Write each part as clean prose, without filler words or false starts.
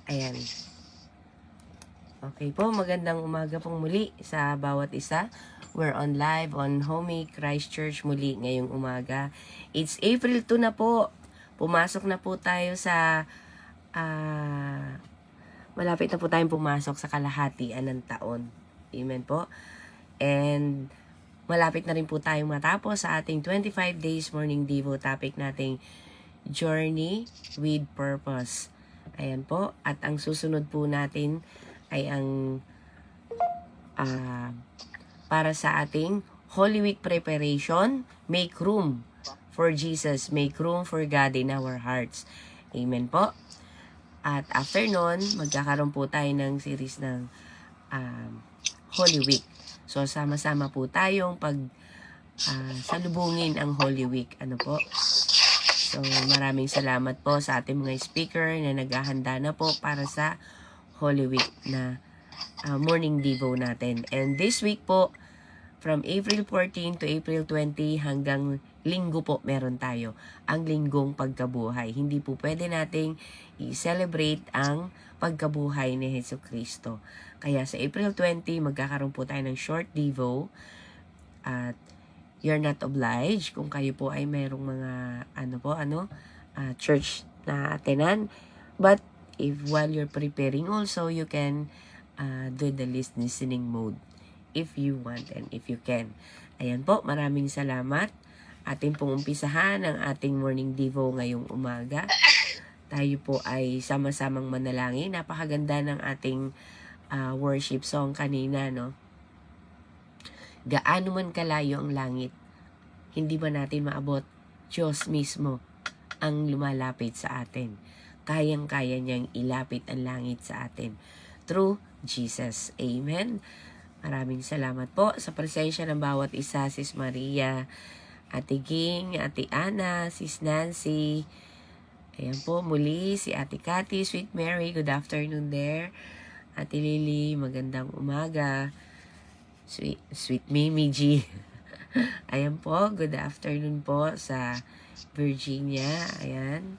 Ayan. Okay po, magandang umaga pong muli sa bawat isa. We're on live on Homey Christchurch muli ngayong umaga. It's April 2 na po. Pumasok na po tayo sa malapit na po tayong pumasok sa kalahatian ng taon. Amen po. And malapit na rin po tayong matapos sa ating 25 days morning devo topic nating Journey with Purpose. Ayan po. At ang susunod po natin ay ang para sa ating Holy Week preparation, make room for Jesus, make room for God in our hearts. Amen po. At after nun, magkakaroon po tayo ng series ng Holy Week. So, sama-sama po tayong salubungin ang Holy Week. Ano po? So, maraming salamat po sa ating mga speaker na naghahanda na po para sa Holy Week na morning devo natin. And this week po, from April 14 to April 20 hanggang linggo po meron tayo. Ang linggong pagkabuhay. Hindi po pwede nating i-celebrate ang pagkabuhay ni Jesucristo. Kaya sa April 20, magkakaroon po tayo ng short devo. At you're not obliged kung kayo po ay mayroong mga church na atenan. But if while you're preparing also, you can do the listening mode if you want and if you can. Ayan po, maraming salamat. Ating pong umpisahan ang ating morning devo ngayong umaga. Tayo po ay sama-samang manalangin. Napakaganda ng ating worship song kanina, no? Gaano man kalayo ang langit, hindi ba natin maabot? Diyos mismo ang lumalapit sa atin. Kayang-kaya niyang ilapit ang langit sa atin through Jesus. Amen. Maraming salamat po sa presensya ng bawat isa, Sis Maria, Ate Ging, Ate Ana, Sis Nancy. Ayan po, muli si Ate Cathy, Sweet Mary, good afternoon there. Ate Lily, magandang umaga. Sweet Mimi G. Ayan po, good afternoon po sa Virginia. Ayan.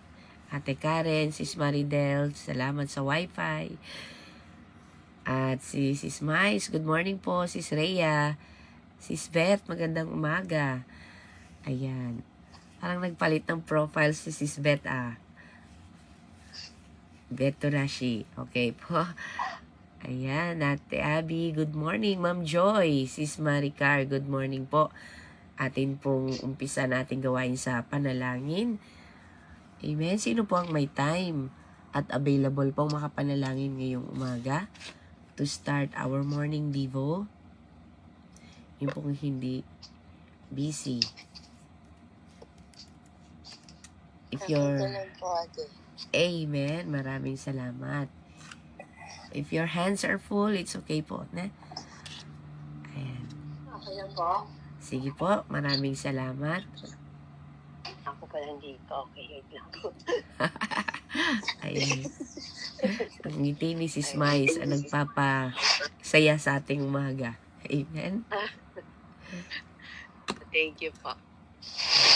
Ate Karen, Sis Maridel, salamat sa wifi. At si Sis Mais, good morning po. Sis Rhea, Sis Beth, magandang umaga. Ayan. Parang nagpalit ng profile si Sis Beth Beth Torashi. Okay po. Ayan, Ate Abby, good morning. Ma'am Joy, Sis Maricar, good morning po. Atin pong umpisa natin gawain sa panalangin. Amen. Sino po ang may time at available pong makapanalangin ngayong umaga to start our morning devo? Yung pong hindi busy. If you're... Amen. Maraming salamat. If your hands are full, it's okay po. Ne? Ayan. Okay lang po. Sige po. Maraming salamat. Ako pala dito. Okay, wait lang po. Ayan. Ang ngiti ni Sis Mais ang nagpapasaya sa ating umaga. Amen. Thank you po.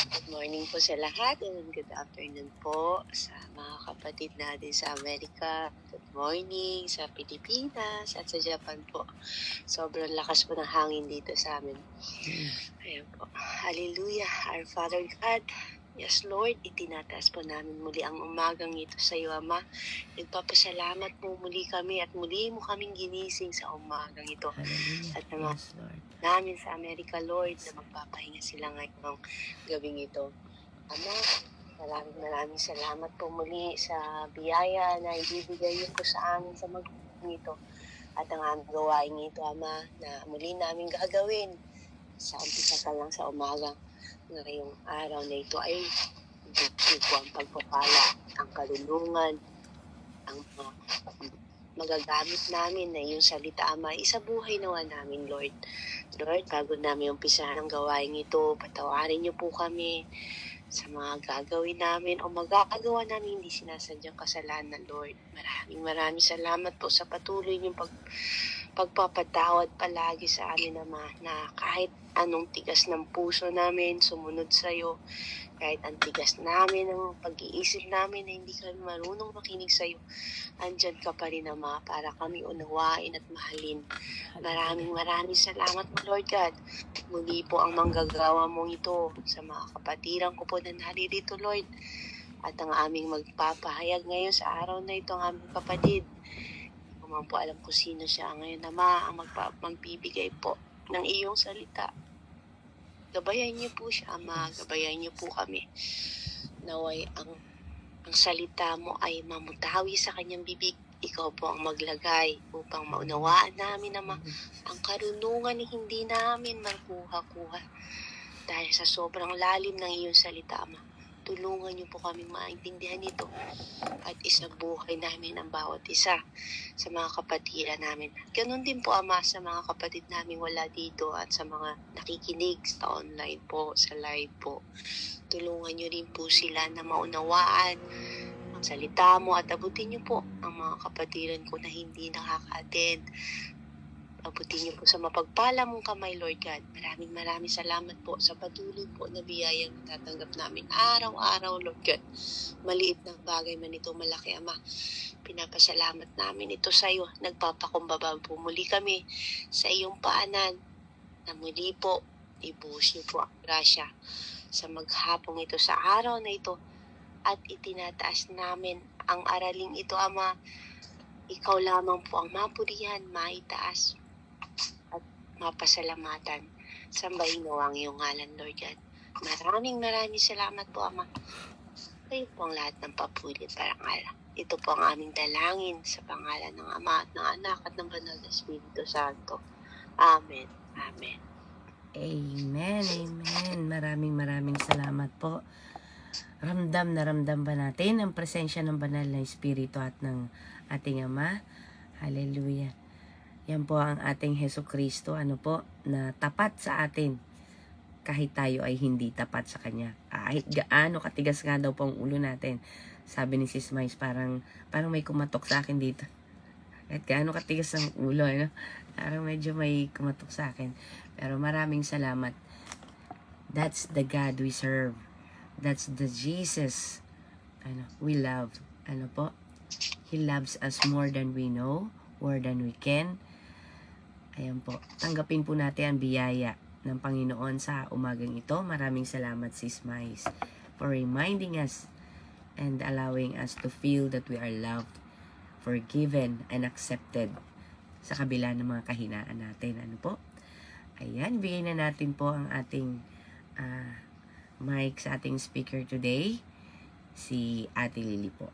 Good morning po sa lahat and good afternoon po sa mga kapatid natin sa Amerika. Good morning sa Pilipinas at sa Japan po. Sobrang lakas po ng hangin dito sa amin. Ayan po. Hallelujah, our Father God. Yes, Lord, itinataas po namin muli ang umagang ito sa iyo, Ama. Nagpapasalamat po muli kami at muli mo kaming ginising sa umagang ito. Hallelujah. At naman Yes, Lord. namin sa Amerika, Lord, na magpapahinga sila ngayong gabing ito. Ama, maraming salamat po muli sa biyaya na ibibigay niyo po sa amin sa magpapang ito. At ang aming gawain ito, Ama, na muli namin gagawin sa umpisa ka lang sa umaga. Ngayong araw na ito ay ibigay po ang pagpapala, ang kalulungan, ang magagamit namin na yung salita, Ama, isabuhay nawa namin, Lord. Lord, bago namin umpisahan ang gawain ito, patawarin niyo po kami sa mga gagawin namin o magagawa namin hindi sinasadyang kasalanan, Lord. Maraming salamat po sa patuloy niyong pagpapatawad palagi sa amin, Ama, na kahit anong tigas ng puso namin, sumunod sa iyo, Kahit ang tigas namin ng pag-iisip namin na hindi kami marunong makinig sa'yo, andyan ka pa rin, Ama, para kami unawain at mahalin. Maraming salamat po, Lord God. Muli po ang manggagawa mong ito sa mga kapatiran ko po na naririto, Lord. At ang aming magpapahayag ngayon sa araw na ito, ang aming kapatid. Hindi ko man po alam kung sino siya ngayon, Ama, ang magbibigay po ng iyong salita. Gabayan niyo po siya, Ama. Gabayan niyo po kami. Naway ang salita mo ay mamutawi sa kanyang bibig. Ikaw po ang maglagay upang maunawaan namin, Ama, ang karunungan na hindi namin makuha-kuha. Dahil sa sobrang lalim ng iyong salita, Ama, tulungan niyo po kaming maintindihan ito at isabuhay namin ang bawat isa sa mga kapatiran namin. Ganun din po, Ama, sa mga kapatid namin wala dito at sa mga nakikinig sa online po, sa live po. Tulungan niyo rin po sila na maunawaan ang salita mo at abutin niyo po ang mga kapatiran ko na hindi nakaka-attend. Abutin niyo po sa mapagpala mong kamay, Lord God. Maraming salamat po sa patuloy po na biyayang natatanggap namin araw-araw, Lord God. Maliit na bagay man ito, malaki, Ama. Pinapasalamat namin ito sa iyo. Nagpapakumbaba po muli kami sa iyong paanan na muli po ibuhos niyo po ang grasya sa maghapong ito sa araw na ito at itinataas namin ang araling ito, Ama. Ikaw lamang po ang mapurihan, maitaas at mapasalamatan. Sambahin mo ang iyong ngalan, Lord God. Maraming salamat po, Ama. Kayo po ang lahat ng papuri at parangal. Ito po ang aming dalangin sa pangalan ng Ama at ng Anak at ng Banal na Espiritu Santo. Amen. Amen. Amen, amen. Maraming salamat po. Ramdam na ramdam ba natin ang presensya ng banal na Espiritu at ng ating Ama? Hallelujah. Yan po ang ating Heso Kristo, na tapat sa atin kahit tayo ay hindi tapat sa Kanya. Kahit gaano katigas nga daw po ang ulo natin. Sabi ni Sis Mais, parang may kumatok sa akin dito. Kahit gaano katigas ang ulo, parang medyo may kumatok sa akin. Pero maraming salamat. That's the God we serve. That's the Jesus we love. He loves us more than we know, more than we can. Ayan po. Tanggapin po natin ang biyaya ng Panginoon sa umagang ito. Maraming salamat, Sis Mais, for reminding us and allowing us to feel that we are loved, forgiven, and accepted sa kabila ng mga kahinaan natin. Ayan, bigay na natin po ang ating mic sa ating speaker today, si Ate Lily po.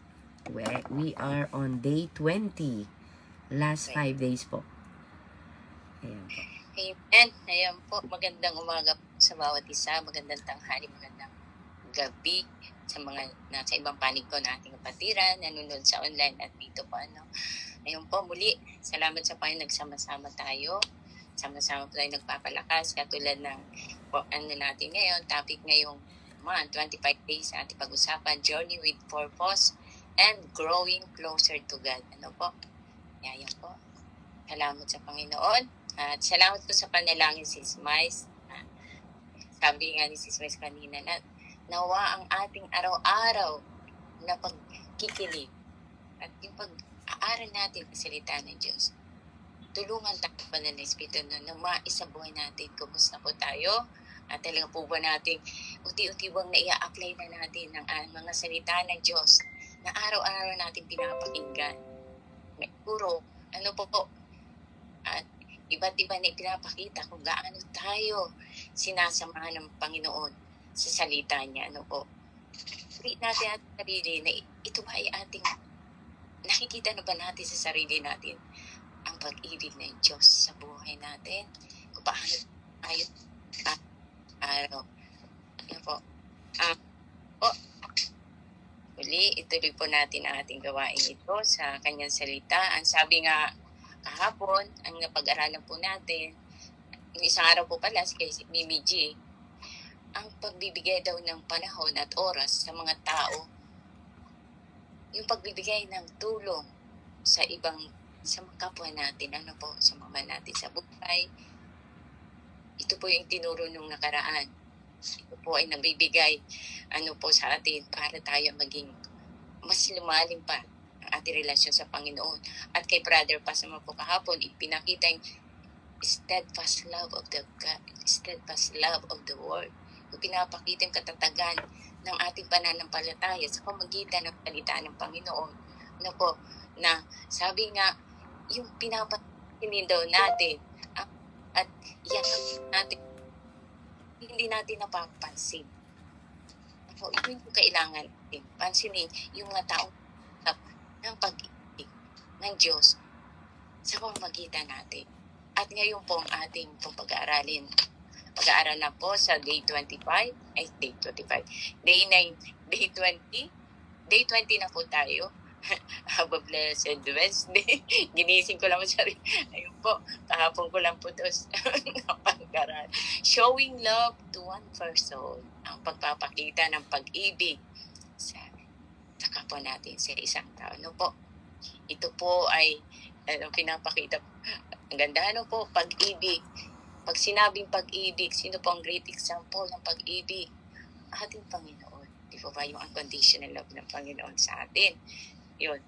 We are on day 20. Last 5 days po. Ayan po. Amen. Ayan po. Magandang umaga sa bawat isa. Magandang tanghali, magandang gabi sa mga nasa ibang panig ko na ating kapatiran, nanonood sa online at dito po. Ayun po, muli, salamat sa Panginoon, nagsama-sama tayo. Sama-sama po tayo nagpapalakas. Katulad ng natin ngayon, topic ngayong month, 25 days sa ating pag-usapan, Journey with Purpose and Growing Closer to God. Ayan po. Salamat sa Panginoon. At salamat po sa panalangin, Sis Mais. Sabi nga ni Sis Mais kanina na nawa ang ating araw-araw na pagkikinig at yung pag-aaral natin sa salita ng Diyos. Tulungan tayo pa ng Espiritu na maisabuhay natin. Kumusta po tayo? At talaga po ba natin unti-unti bang na-i-apply na natin ang mga salita ng Diyos na araw-araw natin pinapakinggan? Puro, at iba't iba na ipinapakita kung gaano tayo sinasamahan ng Panginoon sa salita niya. Treat natin at sarili na ito ba ay ating nakikita na ba natin sa sarili natin ang pag-ibig ng Diyos sa buhay natin? Kung paano tayo araw. Uli, ituloy po natin ang ating gawain ito sa kanyang salita. Ang sabi nga kahapon, ang napag-aralan po natin, yung isang araw po pala, kay Mimi G, ang pagbibigay daw ng panahon at oras sa mga tao, yung pagbibigay ng tulong sa mga kapwa natin, sa mama natin sa buhay. Ito po yung tinuro nung nakaraan. Ito po ay nabibigay po sa atin para tayo maging mas lumalim pa ang ating relasyon sa Panginoon. At kay Brother Pastor po kahapon, ipinakita yung steadfast love of the world. Yung pinapakita yung katatagan ng ating pananampalataya sa pamagitan ng salita ng Panginoon. Na sabi nga, yung pinapakinin daw natin, at yan natin, hindi natin napapansin. Ito yung kailangan natin. Pansinin yung mga taong ng pag-ibig ng Diyos sa pamamagitan natin. At ngayon po ang ating pag-aaralin. Pag-aaral na po sa day 25, day 9, day 20. Day 20 na po tayo. Have a blessed Wednesday. Ginising ko lang mo sarili. Ayun po, kahapon ko lang po ito napag-aral. Showing love to one person. Ang pagpapakita ng pag-ibig sa kapwa natin sa isang tao. Ito po ay pinapakita. Ang ganda po, pag-ibig. Pag sinabing pag-ibig, sino po ang great example ng pag-ibig? Ating Panginoon. Di po ba yung unconditional love ng Panginoon sa atin? Yun.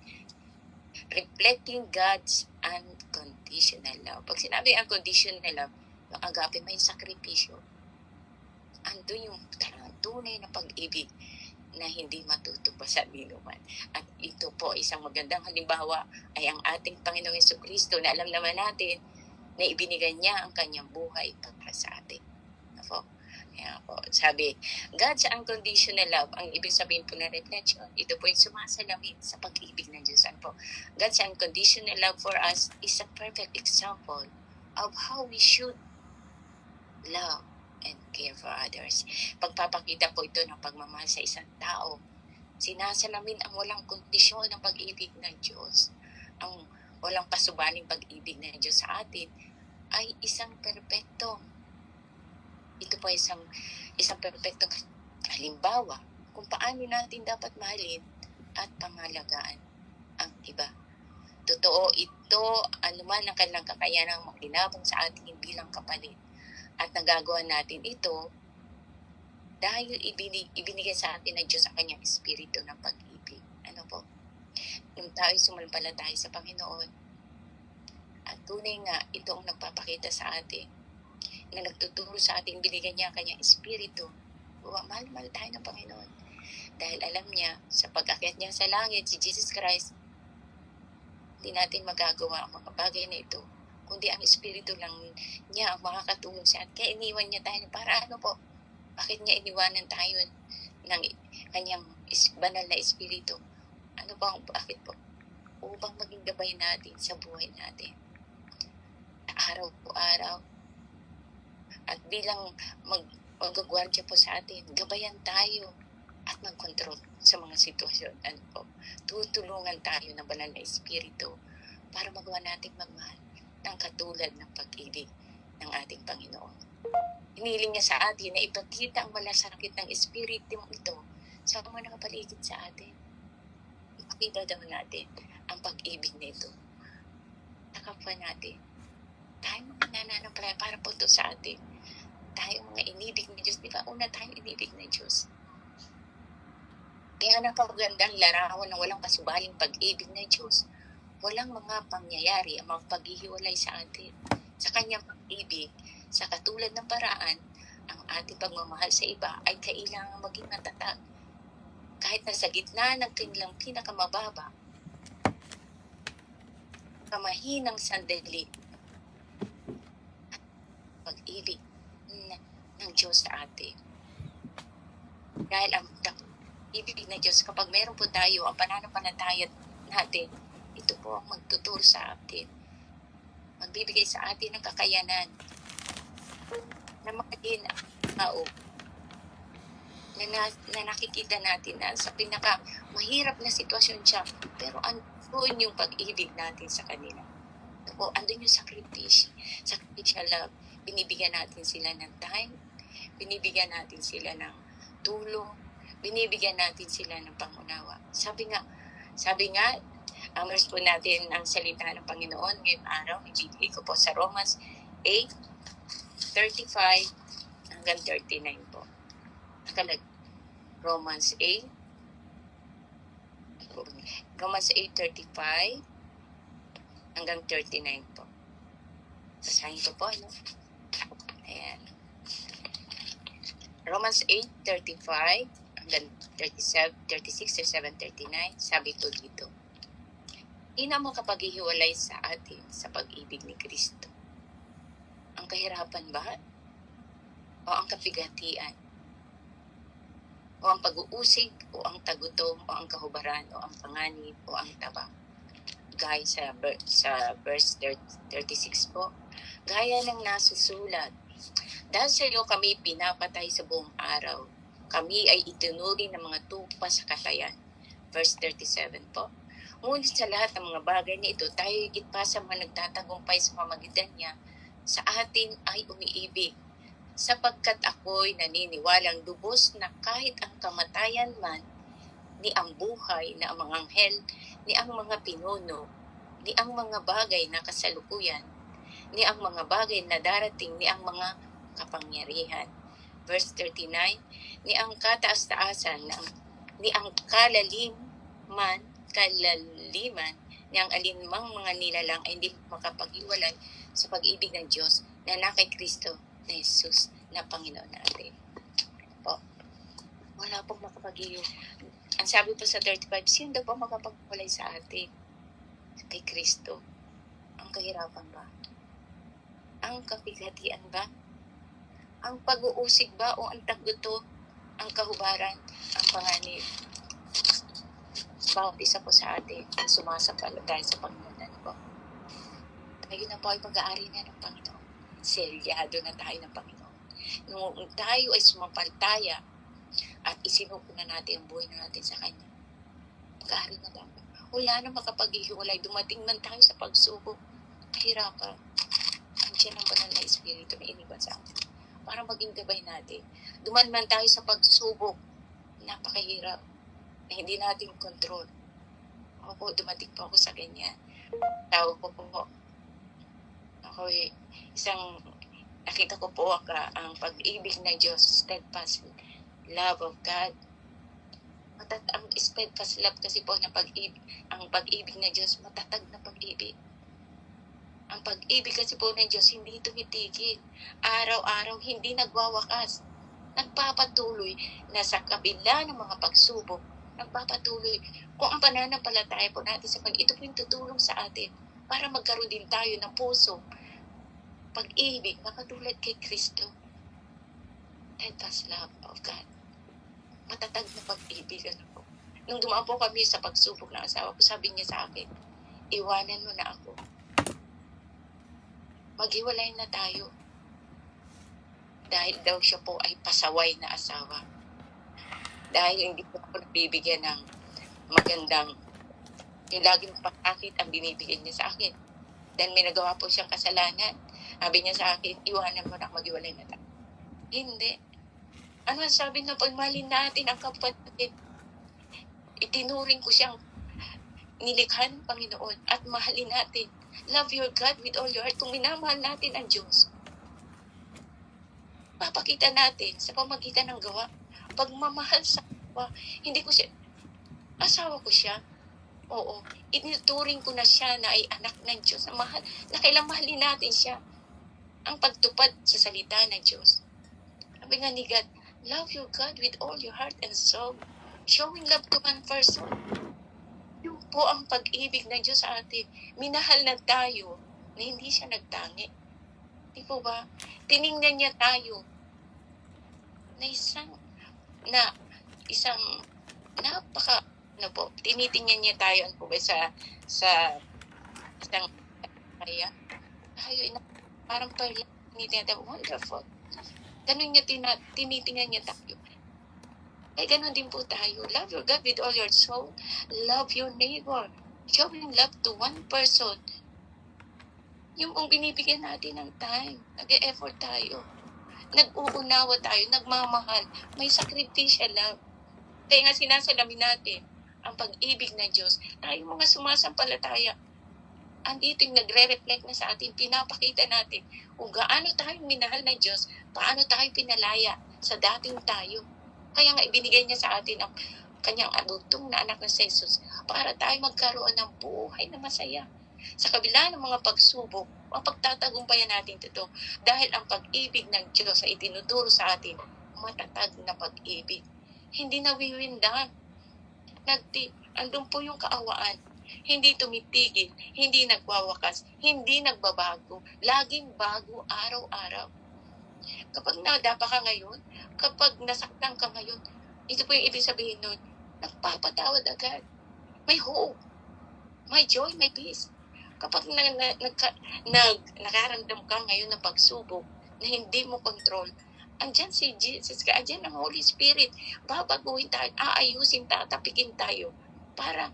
Reflecting God's unconditional love. Pag sinabi unconditional love, yung agape, may sakripisyo. Andun yung tunay na pag-ibig na hindi matutupasan ninuman. At ito po, isang magandang halimbawa ay ang ating Panginoong Jesucristo na alam naman natin na ibinigay niya ang kanyang buhay para sa atin. Kaya po, sabi, God's unconditional love, ang ibig sabihin po na reflection, ito po yung sumasalamin sa pag-ibig ng Diyos. God's unconditional love for us is a perfect example of how we should love and care for others. Pagpapakita po ito ng pagmamahal sa isang tao. Sinasalamin ang walang kondisyon ng pag-ibig ng Diyos. Ang walang pasubaling pag-ibig ng Diyos sa atin ay isang perpekto. Ito po isang perpektong halimbawa kung paano natin dapat mahalin at pangalagaan ang iba. Totoo ito, anuman ang kanilang kakayanang makinabang sa atin bilang kapalit. At nagagawa natin ito dahil ibinigay sa atin ng Diyos ang kanyang espiritu ng pag-ibig. Nung tayo'y sumampalataya sa Panginoon, at tunay nga, ito ang nagpapakita sa atin na nagtuturo sa atin, binigay niya ang kanyang espiritu. Mahal tayo ng Panginoon. Dahil alam niya, sa pag-akyat niya sa langit, si Jesus Christ, hindi natin magagawa ang mga bagay na ito, kundi ang espiritu lang niya ang makakatulong sa atin. Kaya iniwan niya tayo para bakit niya iniwanan tayo ng kanyang banal na espiritu? Bakit po? Upang maging gabay natin sa buhay natin. Araw po araw. At bilang mag-gwardiya po sa atin, gabayan tayo at mag-control sa mga sitwasyon. Tutulungan tayo ng banal na espiritu para magawa natin magmahal ng katulad ng pag-ibig ng ating Panginoon. Hiniling niya sa atin na ipakita ang malasakit ng espiritu ito sa mga nakapaligid sa atin. Ipakita daw natin ang pag-ibig nito sa kapwa natin. Tayo mga nananampalataya para po ito sa atin. Tayo mga inibig ng Diyos. Di ba? Una tayo inibig ng Diyos. Kaya napagandang larawan ng walang kasubaling pag-ibig ng Diyos. Walang mga pangyayari ang magpaghihiwalay sa atin. Sa kanyang pag-ibig, sa katulad ng paraan, ang ating pagmamahal sa iba ay kailangan maging matatag. Kahit na sa gitna ng kanilang pinakamababa, kamahinang sandali, pag-ibig ng Diyos sa atin. Dahil ang ibig ng Diyos, kapag meron po tayo ang pananampalataya natin, ito po ang magtuturo sa atin. Magbibigay sa atin ng kakayanan na makadin ang tao na nakikita natin na sa pinaka mahirap na sitwasyon siya, pero andun yung pag-ibig natin sa kanila. Andun yung sacrificial love. Binibigyan natin sila ng time, binibigyan natin sila ng tulong, binibigyan natin sila ng pangunawa. Sabi nga, po natin ang salita ng Panginoon ngayong araw, ibigay ko po sa Romans 8:35 hanggang 39 po. Nakalagay. Romans 8. Romans 8:35 hanggang 39 po. Basahin ko po, ano? Ayan. Romans 8:35 hanggang 37, 36, 37, 39. Sabi ko dito, hindi na makapaghihiwalay sa atin sa pag-ibig ni Kristo. Ang kahirapan ba? O ang kapigatian? O ang pag-uusig? O ang tagutom? O ang kahubaran? O ang panganib? O ang tabang? Gaya sa verse 36 po, gaya ng nasusulat, dahil sa iyo kami pinapatay sa buong araw. Kami ay itinuri ng mga tupa sa katayan. Verse 37 po. Ngunit sa lahat ng mga bagay na ito, tayo higit pa sa mga nagtatagumpay sa pamamagitan niya, sa atin ay umiibig. Sapagkat ako'y naniniwalang lubos na kahit ang kamatayan man, ni ang buhay na ang mga anghel, ni ang mga pinuno, ni ang mga bagay na kasalukuyan, ni ang mga bagay na darating, ni ang mga kapangyarihan. Verse 39, ni ang kataas-taasan, ni ang kalaliman, ni ang alinmang mga nilalang ay hindi makapag-iwalay sa pag-ibig ng Diyos na kay Kristo na Jesus na Panginoon natin. Po. Wala pong makapag-iwalay. Ang sabi po sa 35, sino daw po makapag-iwalay sa atin? Kay Kristo. Ang kahirapan ba? Ang kapigatian ba? Ang pag-uusig ba o ang tagguto, ang kahubaran, ang panganib? Bawat isa po sa atin ang sumasampalataya sa Panginoon po. Tayo na po ay pag-aari na ng Panginoon. Selyado na tayo ng Panginoon. Nung tayo ay sumampalataya at isinuko na natin ang buhay natin sa Kanya, pag-aari na tayo. Wala na makapaghihiwalay. Dumating man tayo sa pagsubok, kahirapan. Andiyan ang banal na Espiritu na iniwan sa atin para maging gabay natin. Duman man tayo sa pagsubok, napakahirap na hindi natin control. Ako po, dumating po ako sa ganyan. Tao ko po. Ako nakita ko po ang pag-ibig ng Diyos, steadfast love of God. Ang steadfast love kasi po ng pag-ibig, ang pag-ibig ng Diyos, matatag na pag-ibig. Ang pag-ibig kasi po ng Diyos, hindi tumitigil. Araw-araw, hindi nagwawakas. Nagpapatuloy na sa kabila ng mga pagsubok, nagpapatuloy. Kung ang pananampalataya po natin sa Panginoon, ito po yung tutulong sa atin para magkaroon din tayo ng puso. Pag-ibig na katulad kay Kristo. Steadfast love of God. Matatag na pag-ibig. Nung dumaan po kami sa pagsubok ng asawa ko, sabi niya sa akin, iwanan mo na ako. Maghiwalay na tayo. Dahil daw siya po ay pasaway na asawa. Dahil hindi po ako nabibigyan ng magandang, yung laging pakakit ang binibigyan niya sa akin. Dahil may nagawa po siyang kasalanan. Sabi niya sa akin, iwanan mo na, maghiwalay na tayo. Hindi. Ano ang sabi na pagmalin natin ang kapatid? Itinuring ko siyang nilikha ng Panginoon at mahalin natin. Love your God with all your heart. Kung minamahal natin ang Diyos, papakita natin sa pamagitan ng gawa. Pagmamahal sa gawa, hindi ko siya, asawa ko siya. Oo, itinuturing ko na siya na ay anak ng Diyos, na mahal, na kailang mahalin natin siya. Ang pagtupad sa salita ng Diyos. Sabi nga ni God, love your God with all your heart and soul. Showing love to one person. Yun po ang pag-ibig ng Diyos sa atin. Minahal na tayo na hindi siya nagtangi. Di po ba? Tiningnan niya tayo na isang tinitingnan niya tayo sa isang kaya tayo parang tinitingnan tayo, wonderful. Ganun niya tinitingnan niya tayo. Ay ganun din po tayo. Love your God with all your soul. Love your neighbor. Showing love to one person. Yung binibigyan natin ng time. Nag-e-effort tayo. Nag-uunawa tayo. Nagmamahal. May sakripisya love. Kaya nga sinasalamin natin ang pag-ibig ng Diyos. Tayo mga sumasampalataya. Andito yung nagre-reflect na sa atin. Pinapakita natin kung gaano tayo minahal ng Diyos. Paano tayo pinalaya sa dating tayo. Kaya nga ibinigay niya sa atin ang kanyang abutong na anak na si Jesus para tayo magkaroon ng buhay na masaya. Sa kabila ng mga pagsubok, ang pagtatagumpayan natin ito dahil ang pag-ibig ng Diyos ay itinuturo sa atin, matatag na pag-ibig. Hindi nawiwindang. Andun po yung kaawaan. Hindi tumitigil, hindi nagwawakas, hindi nagbabago, laging bago araw-araw. Kapag nadapa ka ngayon, kapag nasaktan ka ngayon, ito po yung ibig sabihin nun, nagpapatawad agad. May hope, may joy, may peace. Kapag nakaramdam ka ngayon ng pagsubok na hindi mo control, andyan si Jesus, andyan ang Holy Spirit, babaguhin tayo, aayusin tayo, tapikin tayo para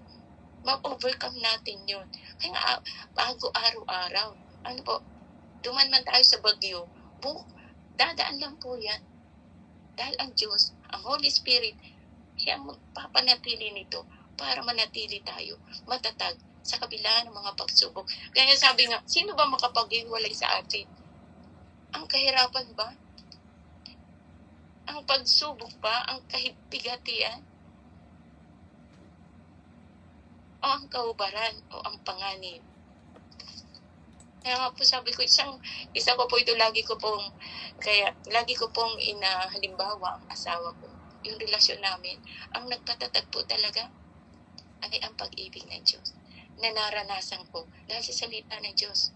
ma-overcome natin yun. Kaya nga, bago araw-araw, ano po, duman man tayo sa bagyo, dadaan lang po yan. Dahil ang Diyos, ang Holy Spirit, siya ang magpapanatili nito para manatili tayo matatag sa kabila ng mga pagsubok. Kaya sabi nga, sino ba makapaghiwalay sa atin? Ang kahirapan ba? Ang pagsubok ba? Ang kahipigatian? O ang kaubaran? O ang panganib? Kaya nga po sabi ko, isa ko po ito, lagi ko pong inahalimbawa ang asawa ko. Yung relasyon namin, ang nagpatatag po talaga ay ang pag-ibig ng Diyos na naranasan ko dahil sa salita ng Diyos.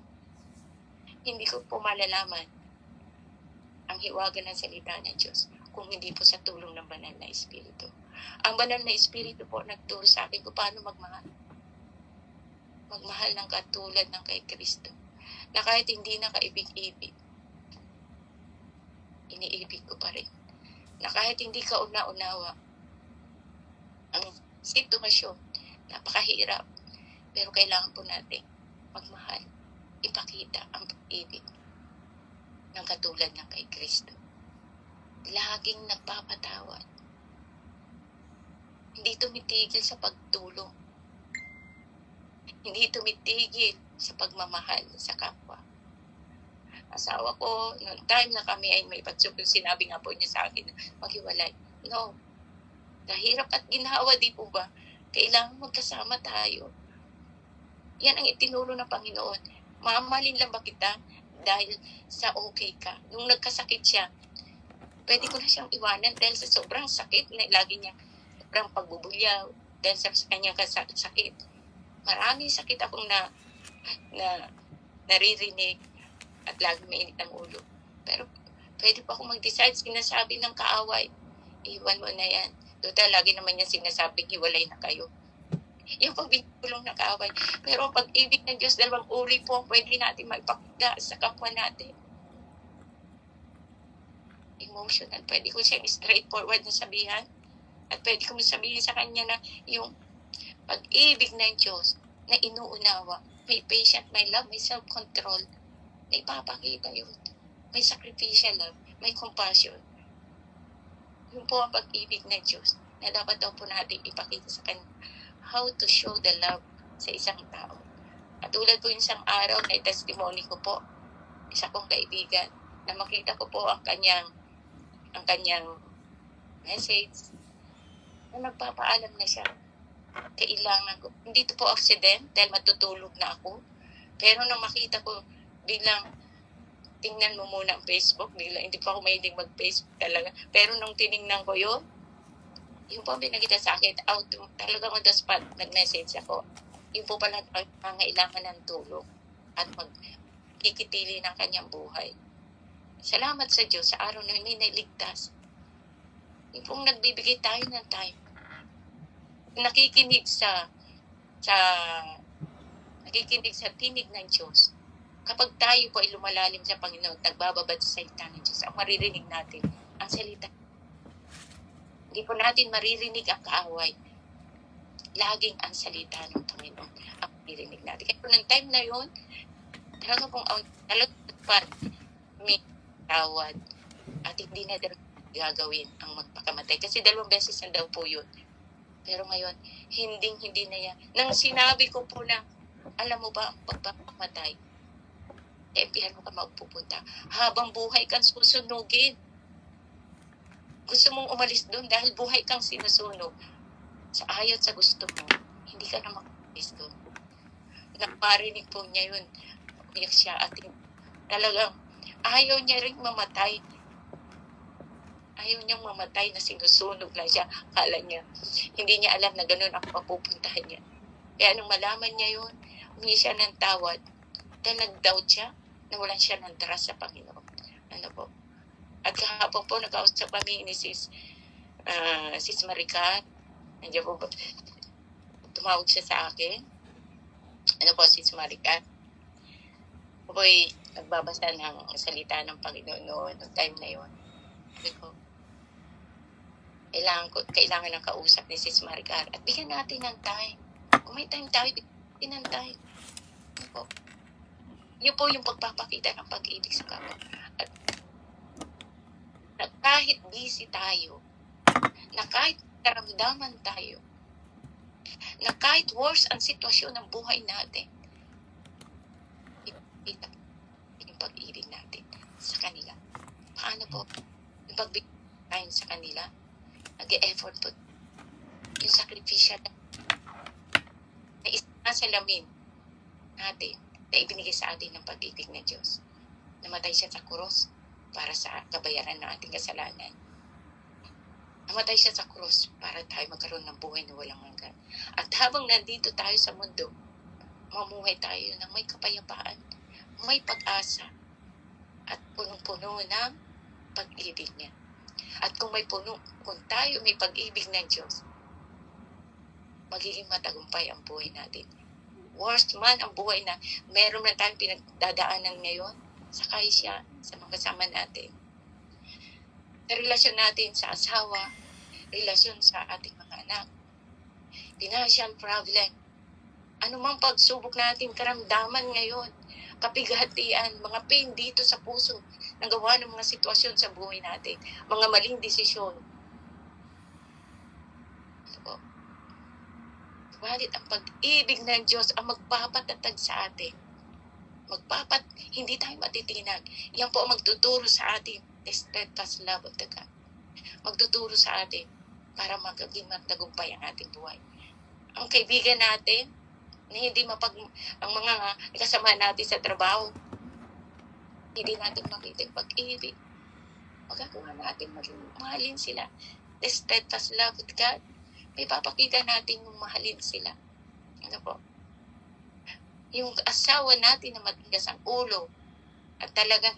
Hindi ko po malalaman ang hiwaga ng salita ng Diyos kung hindi po sa tulong ng banal na Espiritu. Ang banal na Espiritu po nagturo sa akin kung paano magmahal. Magmahal ng katulad ng kay Kristo. Na kahit hindi na kaibig-ibig, iniibig ko pa rin. Na kahit hindi ka una-unawa, ang sitwasyon, napakahirap. Pero kailangan po natin magmahal. Ipakita ang pag-ibig ng katulad ng kay Kristo. Laging nagpapatawad. Hindi tumitigil sa pagtulong. Hindi tumitigil sa pagmamahal sa kapwa. Asawa ko, noong time na kami ay may pagsubok, sinabi nga po niya sa akin, maghiwalay. No. Kahirap at ginawa, di po ba? Kailangan magkasama tayo. Yan ang itinuro ng Panginoon. Mamahalin lang ba kita dahil sa okay ka? Nung nagkasakit siya, pwede ko na siyang iwanan dahil sa sobrang sakit na lagi niya, sobrang pagbubulyaw dahil sa kanyang sakit. Maraming sakit akong naririnig at lagi mainit ang ulo. Pero pwede pa akong mag-decide, sinasabi ng kaaway, iwan mo na yan. Total, lagi naman niya sinasabing hiwalay na kayo. Yung pagbibulong ng kaaway. Pero ang pag-ibig ng Diyos, dalawang uri po ang pwede natin maipakita sa kapwa natin. Emotional. Pwede ko siyang straightforward na sabihan. At pwede ko sabihin sa kanya na yung pag-ibig ng Diyos na inuunawa, may patient, may love, may self-control, na ipapakita yun. May sacrificial love, may compassion. Yun po ang pag-ibig ng Diyos na dapat daw po natin ipakita sa kanya. How to show the love sa isang tao. At tulad po yung isang araw na testimony ko po, isa kong kaibigan, na makita ko po ang kanyang message, na nagpapaalam na siya. Kailangan ko. Hindi ito po accident dahil matutulog na ako. Pero nang makita ko, biglang tingnan mo muna ang Facebook. Biglang hindi pa ako mahilig mag-Facebook talaga. Pero nung tiningnan ko yun po ang pinakita sa akin, talagang on the spot, nag-message ako. Yun po pala nangangailangan ng tulong at magkikitili ng kanyang buhay. Salamat sa Diyos, sa araw na may naligtas. Yun pong nagbibigay tayo ng time. Nakikinig sa tinig ng Diyos. Kapag tayo po ay lumalalim sa Panginoon, nagbababad sa salita ng Diyos, ang maririnig natin, ang salita. Hindi po natin maririnig ang kaaway. Laging ang salita ng Panginoon ang maririnig natin. Kaya po ng time na yun, talaga pong may tawad at hindi na gagawin ang magpakamatay. Kasi 2 beses na daw po yun. Pero ngayon, hindi na yan. Nang sinabi ko po na, alam mo ba, ang pagpapamatay, empihan mo ka magpupunta. Habang buhay kang susunugin. gusto mong umalis doon dahil buhay kang sinusunog sa ayaw at sa gusto mo, hindi ka na makalis doon. Naparinig po niya yun. Umiyak siya at talagang ayaw niya rin mamatay. Ayaw niyang mamatay na sinusunog lang siya. Akala niya, hindi niya alam na ganun ang papupuntahan niya. Kaya nung malaman niya yun, humingi siya ng tawad. Dahil nag-doubt siya, nawalan siya ng trust sa Panginoon. Ano po? At kahapon po, nag-ausap kami ni Sis Maricar. Nandiyan po, tumawag siya sa akin. Ano po, Sis Maricar? Ako po'y nagbabasa ng salita ng Panginoon noon, noong time na yun. Sabi ko, kailangan ng kausap ni Sis Maricar. At bigyan natin ng time. Kung may time tayo, bigyan ng time. Ano po? Yun po yung pagpapakita ng pag-ibig sa kapwa. At na kahit busy tayo, na kahit karamdaman tayo, na kahit worse ang sitwasyon ng buhay natin, ipakita yung pag-ibig natin sa kanila. Paano po? Yung pagbigay time sa kanila, nag-e-effort po. Yung sacrificial na isasalamin natin na ibinigay sa atin ng pag-ibig ng Diyos. Namatay siya sa krus para sa kabayaran ng ating kasalanan. Namatay siya sa krus para tayo magkaroon ng buhay na walang hanggan. At habang nandito tayo sa mundo, mamuhay tayo ng may kapayapaan, may pag-asa, at punong-puno ng pag-ibig niya. At kung tayo may pag-ibig ng Diyos, magiging matagumpay ang buhay natin. Worst man ang buhay na meron na tayong pinagdadaanan ngayon, sakay siya sa mga kasama natin. Sa relasyon natin sa asawa, relasyon sa ating mga anak, financial problem, anumang pagsubok natin, karamdaman ngayon, kapighatian, mga pain dito sa puso, nagawa ng mga sitwasyon sa buhay natin, mga maling desisyon. Ano po? Ngunit ang pag-ibig ng Diyos ang magpapatatag sa atin. Hindi tayo matitinag. Yan po ang magtuturo sa atin, the steadfast love of the God. Magtuturo sa atin para magiging matagumpay ang ating buhay. Ang kaibigan natin, na hindi ang mga kasama natin sa trabaho, hindi natin makita yung pag-ibig. Magagawa natin mahalin sila. The steadfast love of God. May papakita natin yung mahalin sila. Ano po? Yung asawa natin na matigas ang ulo at talagang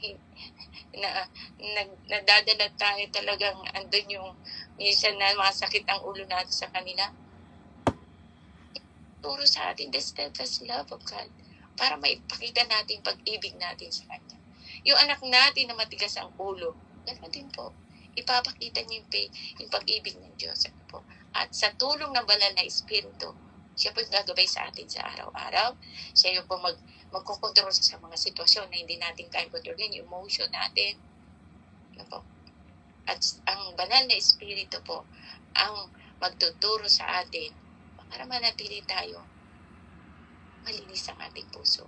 nadadala tayo talagang andun yung minsan na masakit ang ulo natin sa kanila. Turo sa atin the steadfast love of God para maipakita natin pag-ibig natin sa Kanya. Yung anak natin na matigas ang ulo, ganoon din po. Ipapakita niyo yung pag-ibig ng Diyos. Ano po? At sa tulong ng banal na Espiritu, siya po yung gagabay sa atin sa araw-araw. Siya yung po magkokontrol sa mga sitwasyon na hindi natin kaya kontrolin, yung emotion natin. Ano po? At ang banal na Espiritu po, ang magtuturo sa atin para manatili tayo, malinis ang ating puso.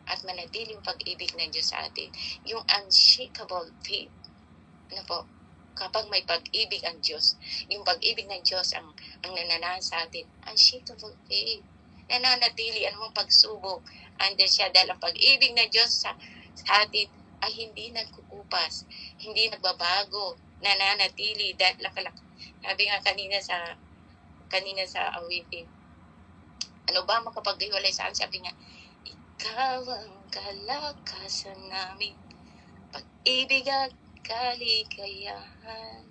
At manatili yung pag-ibig ng Diyos sa atin. Yung unshakable faith. Ano po? Kapag may pag-ibig ang Diyos, yung pag-ibig ng Diyos ang nananahan sa atin, unshakable faith. Nananatili, anumang pagsubok, andyan siya dahil ang pag-ibig ng Diyos sa atin ay hindi nagkukupas, hindi nagbabago, nananatili dahil sabi nga kanina sa awitin, ano ba makapaghiwalay sa akin? Sabi nga, ikaw ang kalakasan namin, pag-ibig at kaligayahan,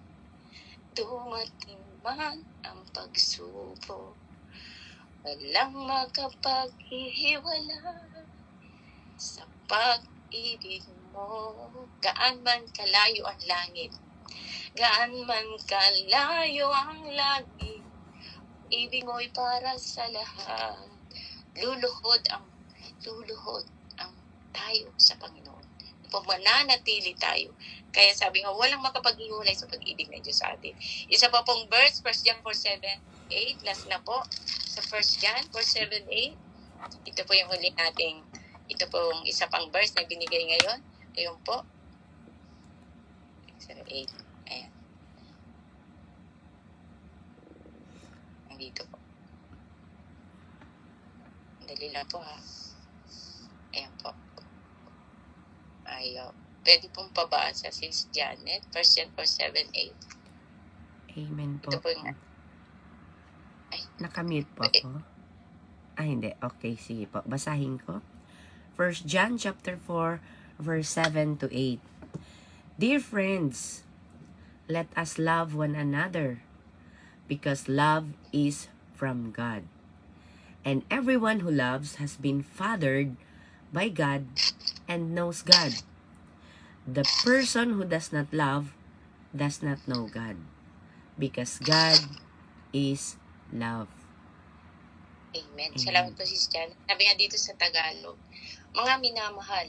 dumating man ang pagsubok, walang makapaghihiwala sa pag-ibig mo. Gaan man kalayo ang langit, gaan man kalayo ang langit, ibig mo'y para sa lahat. Luluhod ang tayo sa Panginoon. Mananatili tayo. Kaya sabi nga, walang makapaghiwalay sa pag-ibig ng Diyos sa atin. Isa pa pong verse, 1 John 4:7-8, last na po, sa 1 John 4:7-8. Ito po yung huli nating, ito pong isa pang verse na binigay ngayon. Ayun po. 7:8. Ayan. dito po. Dali lang po ha. Ayan po. Ayaw. Pwede pong pabasa, Sis Janet. 1 John 4:7-8. Amen po. Ito po yung... Nakamute po ako. Hindi. Okay, sige po. Basahin ko. 1 John chapter 4, verse 7-8. Dear friends, let us love one another, because love is from God. And everyone who loves has been fathered by God and knows God. The person who does not love does not know God, because God is love. Amen. Salamat po, Sis Janet. Sabi nga dito sa Tagalog, mga minamahal,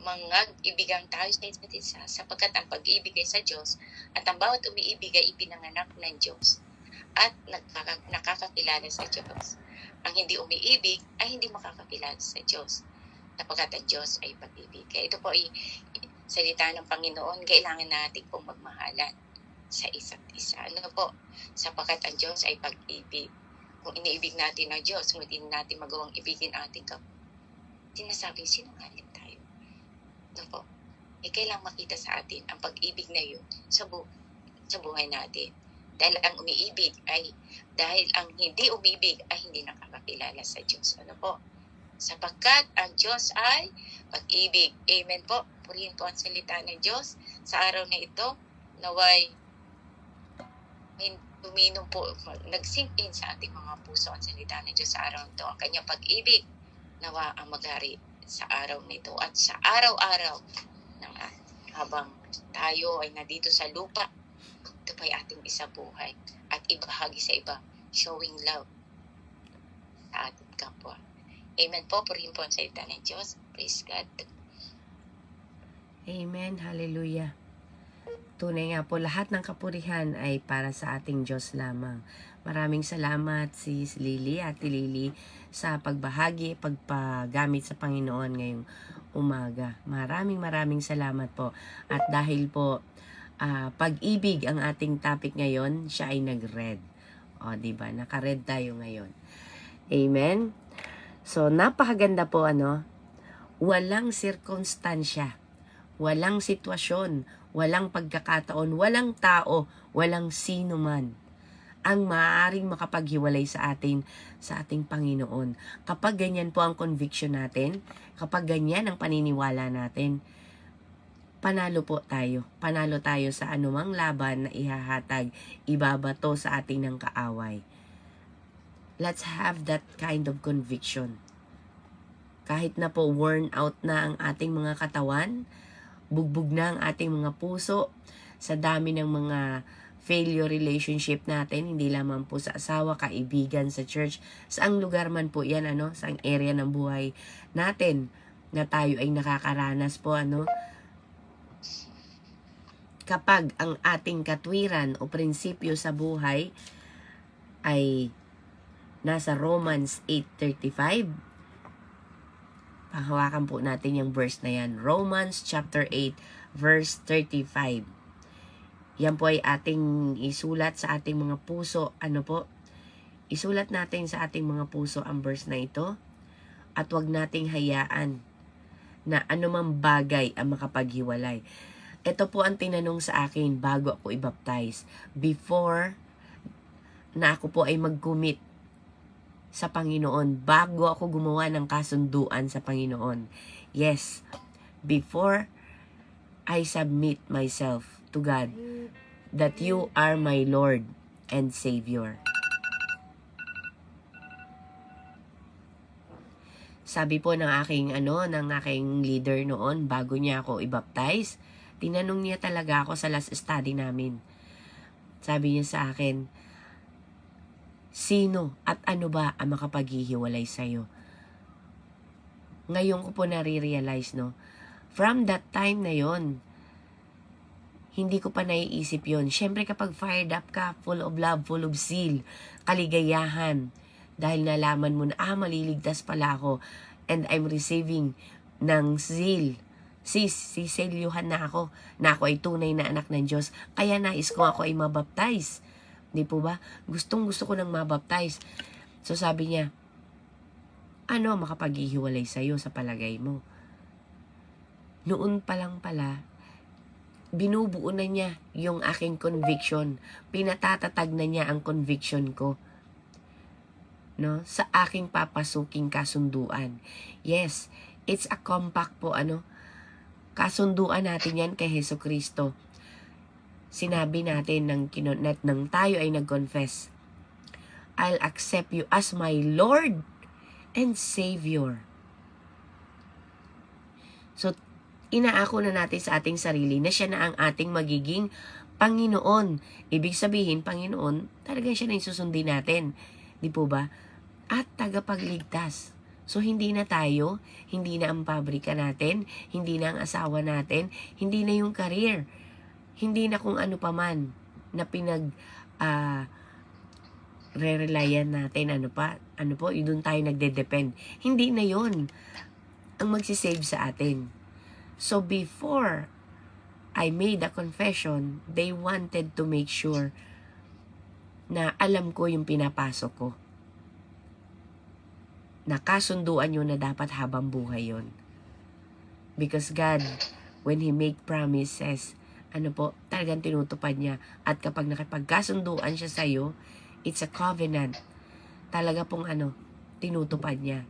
mga ibigang tayo sa isa't isa, sapagkat ang pag-ibig ay sa Diyos at ang bawat umiibig ay ipinanganak ng Diyos at nakakakilala sa Diyos. Ang hindi umiibig ay hindi makakakilala sa Diyos, sapagkat ang Diyos ay pag-ibig. Kaya ito po ay salita ng Panginoon, kailangan natin pong magmahalan sa isa't isa. Ano po? Sapagkat ang Diyos ay pag-ibig. Kung iniibig natin ang Diyos, kung hindi natin magawang ibigin ating sinasabing sinungaling tayo. Ano po? Kailangang makita sa atin ang pag-ibig na yun sa buhay natin. Dahil ang hindi umibig ay hindi nakakakilala sa Diyos. Ano po? Sapagkat ang Diyos ay pag-ibig. Amen po. Purihin po ang salita ng Diyos sa araw na ito. Naway tuminong po, nag-sink in sa ating mga puso ang salita ng Diyos sa araw nito. Ang kanyang pag-ibig, nawa ang maghari sa araw nito at sa araw-araw ng habang tayo ay nandito sa lupa. Ito pa'y ating isabuhay at ibahagi sa iba, showing love sa ating kapwa. Amen po, purihin po ang salita ng Diyos. Praise God. Amen. Hallelujah. Tunay nga po, lahat ng kapurihan ay para sa ating Diyos lamang. Maraming salamat, Sis Lily, Ate Lily, sa pagbahagi, pagpagamit sa Panginoon ngayong umaga. Maraming salamat po. At dahil po, pag-ibig ang ating topic ngayon, siya ay nag-red. O, diba? Naka-red tayo ngayon. Amen? So, napakaganda po, walang sirkonstansya, walang sitwasyon, walang pagkakataon, walang tao, walang sino man ang maaaring makapaghiwalay sa ating Panginoon. Kapag ganyan po ang conviction natin, kapag ganyan ang paniniwala natin, panalo po tayo. Panalo tayo sa anumang laban na ihahatag, ibabato sa ating ng kaaway. Let's have that kind of conviction. Kahit na po worn out na ang ating mga katawan, bugbog na ang ating mga puso sa dami ng mga failure relationship natin, hindi lamang po sa asawa, kaibigan, sa church, saang lugar man po yan, saang area ng buhay natin na tayo ay nakakaranas po, kapag ang ating katwiran o prinsipyo sa buhay ay nasa Romans 8:35, pahawakan po natin yung verse na yan. Romans chapter 8, verse 35. Yan po ay ating isulat sa ating mga puso. Isulat natin sa ating mga puso ang verse na ito. At wag nating hayaan na anumang bagay ang makapaghiwalay. Ito po ang tinanong sa akin bago ako i-baptize. Before na ako po ay mag-commit sa Panginoon, bago ako gumawa ng kasunduan sa Panginoon. Yes, before I submit myself to God, that you are my Lord and Savior. Sabi po ng aking leader noon, bago niya ako i-baptize, tinanong niya talaga ako sa last study namin. Sabi niya sa akin, sino at ano ba ang makapaghihiwalay sa'yo? Ngayon ko po nare-realize, from that time na yon, hindi ko pa naiisip yon. Siyempre kapag fired up ka, full of love, full of zeal, kaligayahan, dahil nalaman mo na, maliligtas pala ako, and I'm receiving ng zeal. Siselyuhan na ako ay tunay na anak ng Diyos, kaya nais ko ako ay mabaptize. Di po ba? Gustong gusto ko nang mabaptize. So sabi niya, ano makapaghihiwalay sa'yo sa palagay mo? Noon pa lang pala, binubuo na niya yung aking conviction. Pinatatatag na niya ang conviction ko, no, sa aking papasuking kasunduan. Yes, it's a compact po, kasunduan natin yan kay Jesucristo. Sinabi natin nang tayo ay nag-confess, I'll accept you as my Lord and Savior. So, inaako na natin sa ating sarili na siya na ang ating magiging Panginoon. Ibig sabihin, Panginoon, talagang siya na yung susundin natin. Di po ba? At tagapagligtas. So, hindi na tayo, hindi na ang pabrika natin, hindi na ang asawa natin, hindi na yung career, hindi na kung ano paman na re-relyan natin, ano po, doon tayo nagde-depend. Hindi na yon ang magsisave sa atin. So, before I made a confession, they wanted to make sure na alam ko yung pinapasok ko. Nakasunduan yun na dapat habang buhay yun. Because God, when He make promises, talagang tinutupad niya. At kapag nakipagkasunduan siya sa'yo, it's a covenant. Talaga pong tinutupad niya.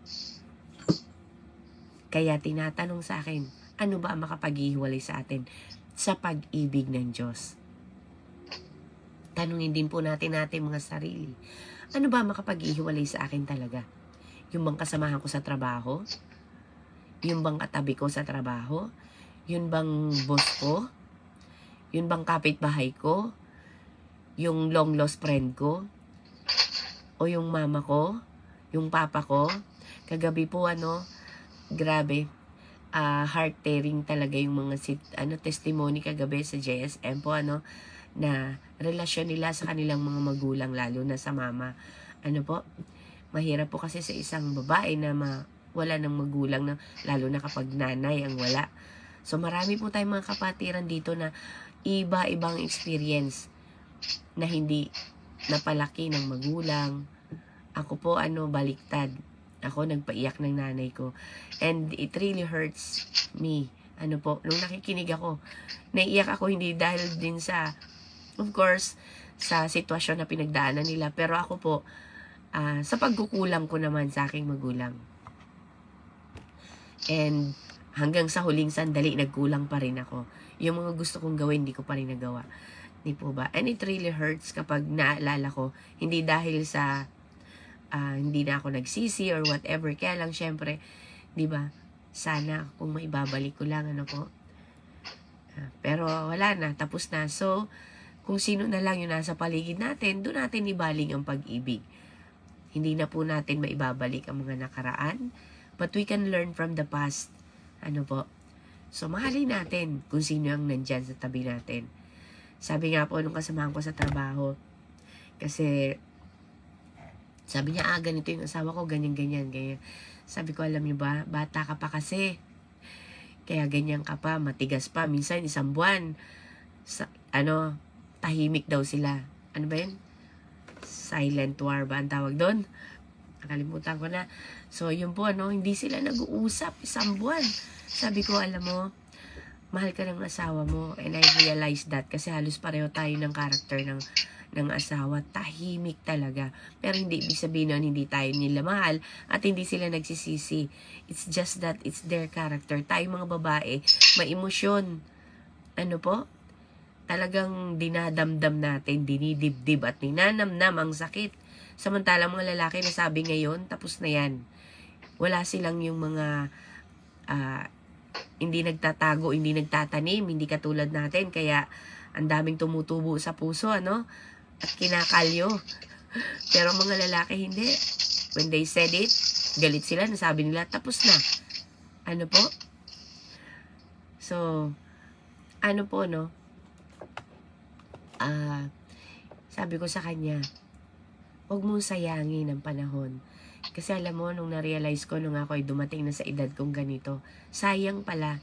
Kaya tinatanong sa akin, ano ba ang makapaghihiwalay sa atin sa pag-ibig ng Diyos? Tanungin din po natin mga sarili. Ano ba ang makapaghihiwalay sa akin talaga? Yung bang kasamahan ko sa trabaho? Yung bang katabi ko sa trabaho? Yung bang boss ko? Yung bang kapitbahay ko? Yung long lost friend ko? O yung mama ko? Yung papa ko? Kagabi po grabe, heart-tearing talaga yung mga testimony kagabi sa JSM po na relasyon nila sa kanilang mga magulang, lalo na sa mama. Mahirap po kasi sa isang babae na wala ng magulang, lalo na kapag nanay ang wala. So marami po tayong mga kapatiran dito na iba-ibang experience na hindi napalaki ng magulang. Ako po baliktad. Ako nagpaiyak ng nanay ko. And it really hurts me. Nung nakikinig ako, naiiyak ako hindi dahil din sa, of course, sa sitwasyon na pinagdaanan nila. Pero ako po, sa pagkukulang ko naman sa aking magulang. And hanggang sa huling sandali, nagkulang pa rin ako. Yung mga gusto kong gawin, hindi ko pa rin nagawa. Di po ba? And it really hurts kapag naalala ko, hindi dahil sa hindi na ako nagsisi or whatever. Kaya lang, syempre, di ba, sana kung maibabalik ko lang, pero wala na, tapos na. So, kung sino na lang yung nasa paligid natin, doon natin ibaling ang pag-ibig. Hindi na po natin maibabalik ang mga nakaraan, but we can learn from the past. So, mahalin natin kung sino ang nandyan sa tabi natin. Sabi nga po nung kasamahan ko sa trabaho, kasi sabi niya, ganito yung asawa ko, ganyan. Sabi ko, alam niyo ba, bata ka pa kasi. Kaya ganyan ka pa, matigas pa. Minsan, isang buwan, tahimik daw sila. Ano ba yun? Silent war ba ang tawag doon? Nakalimutan ko na. So, yun po, hindi sila nag-uusap isang buwan. Sabi ko, alam mo, mahal ka ng asawa mo. And I realized that kasi halos pareho tayo ng karakter ng asawa. Tahimik talaga. Pero hindi ibig sabihin nun, hindi tayo nila mahal at hindi sila nagsisisi. It's just that it's their character. Tayo mga babae, may emosyon. Talagang dinadamdam natin, dinidibdib at ninanamnam ang sakit. Samantalang mga lalaki na sabi ngayon, tapos na yan. Wala silang yung mga hindi nagtatago, hindi nagtatanim, hindi katulad natin. Kaya ang daming tumutubo sa puso, at kinakalyo. Pero mga lalaki hindi. When they said it, galit sila, nasabi nila, tapos na. So, sabi ko sa kanya, huwag mong sayangin ang panahon. Kasi alam mo, nung na-realize ko, nung ako ay dumating na sa edad kong ganito, sayang pala,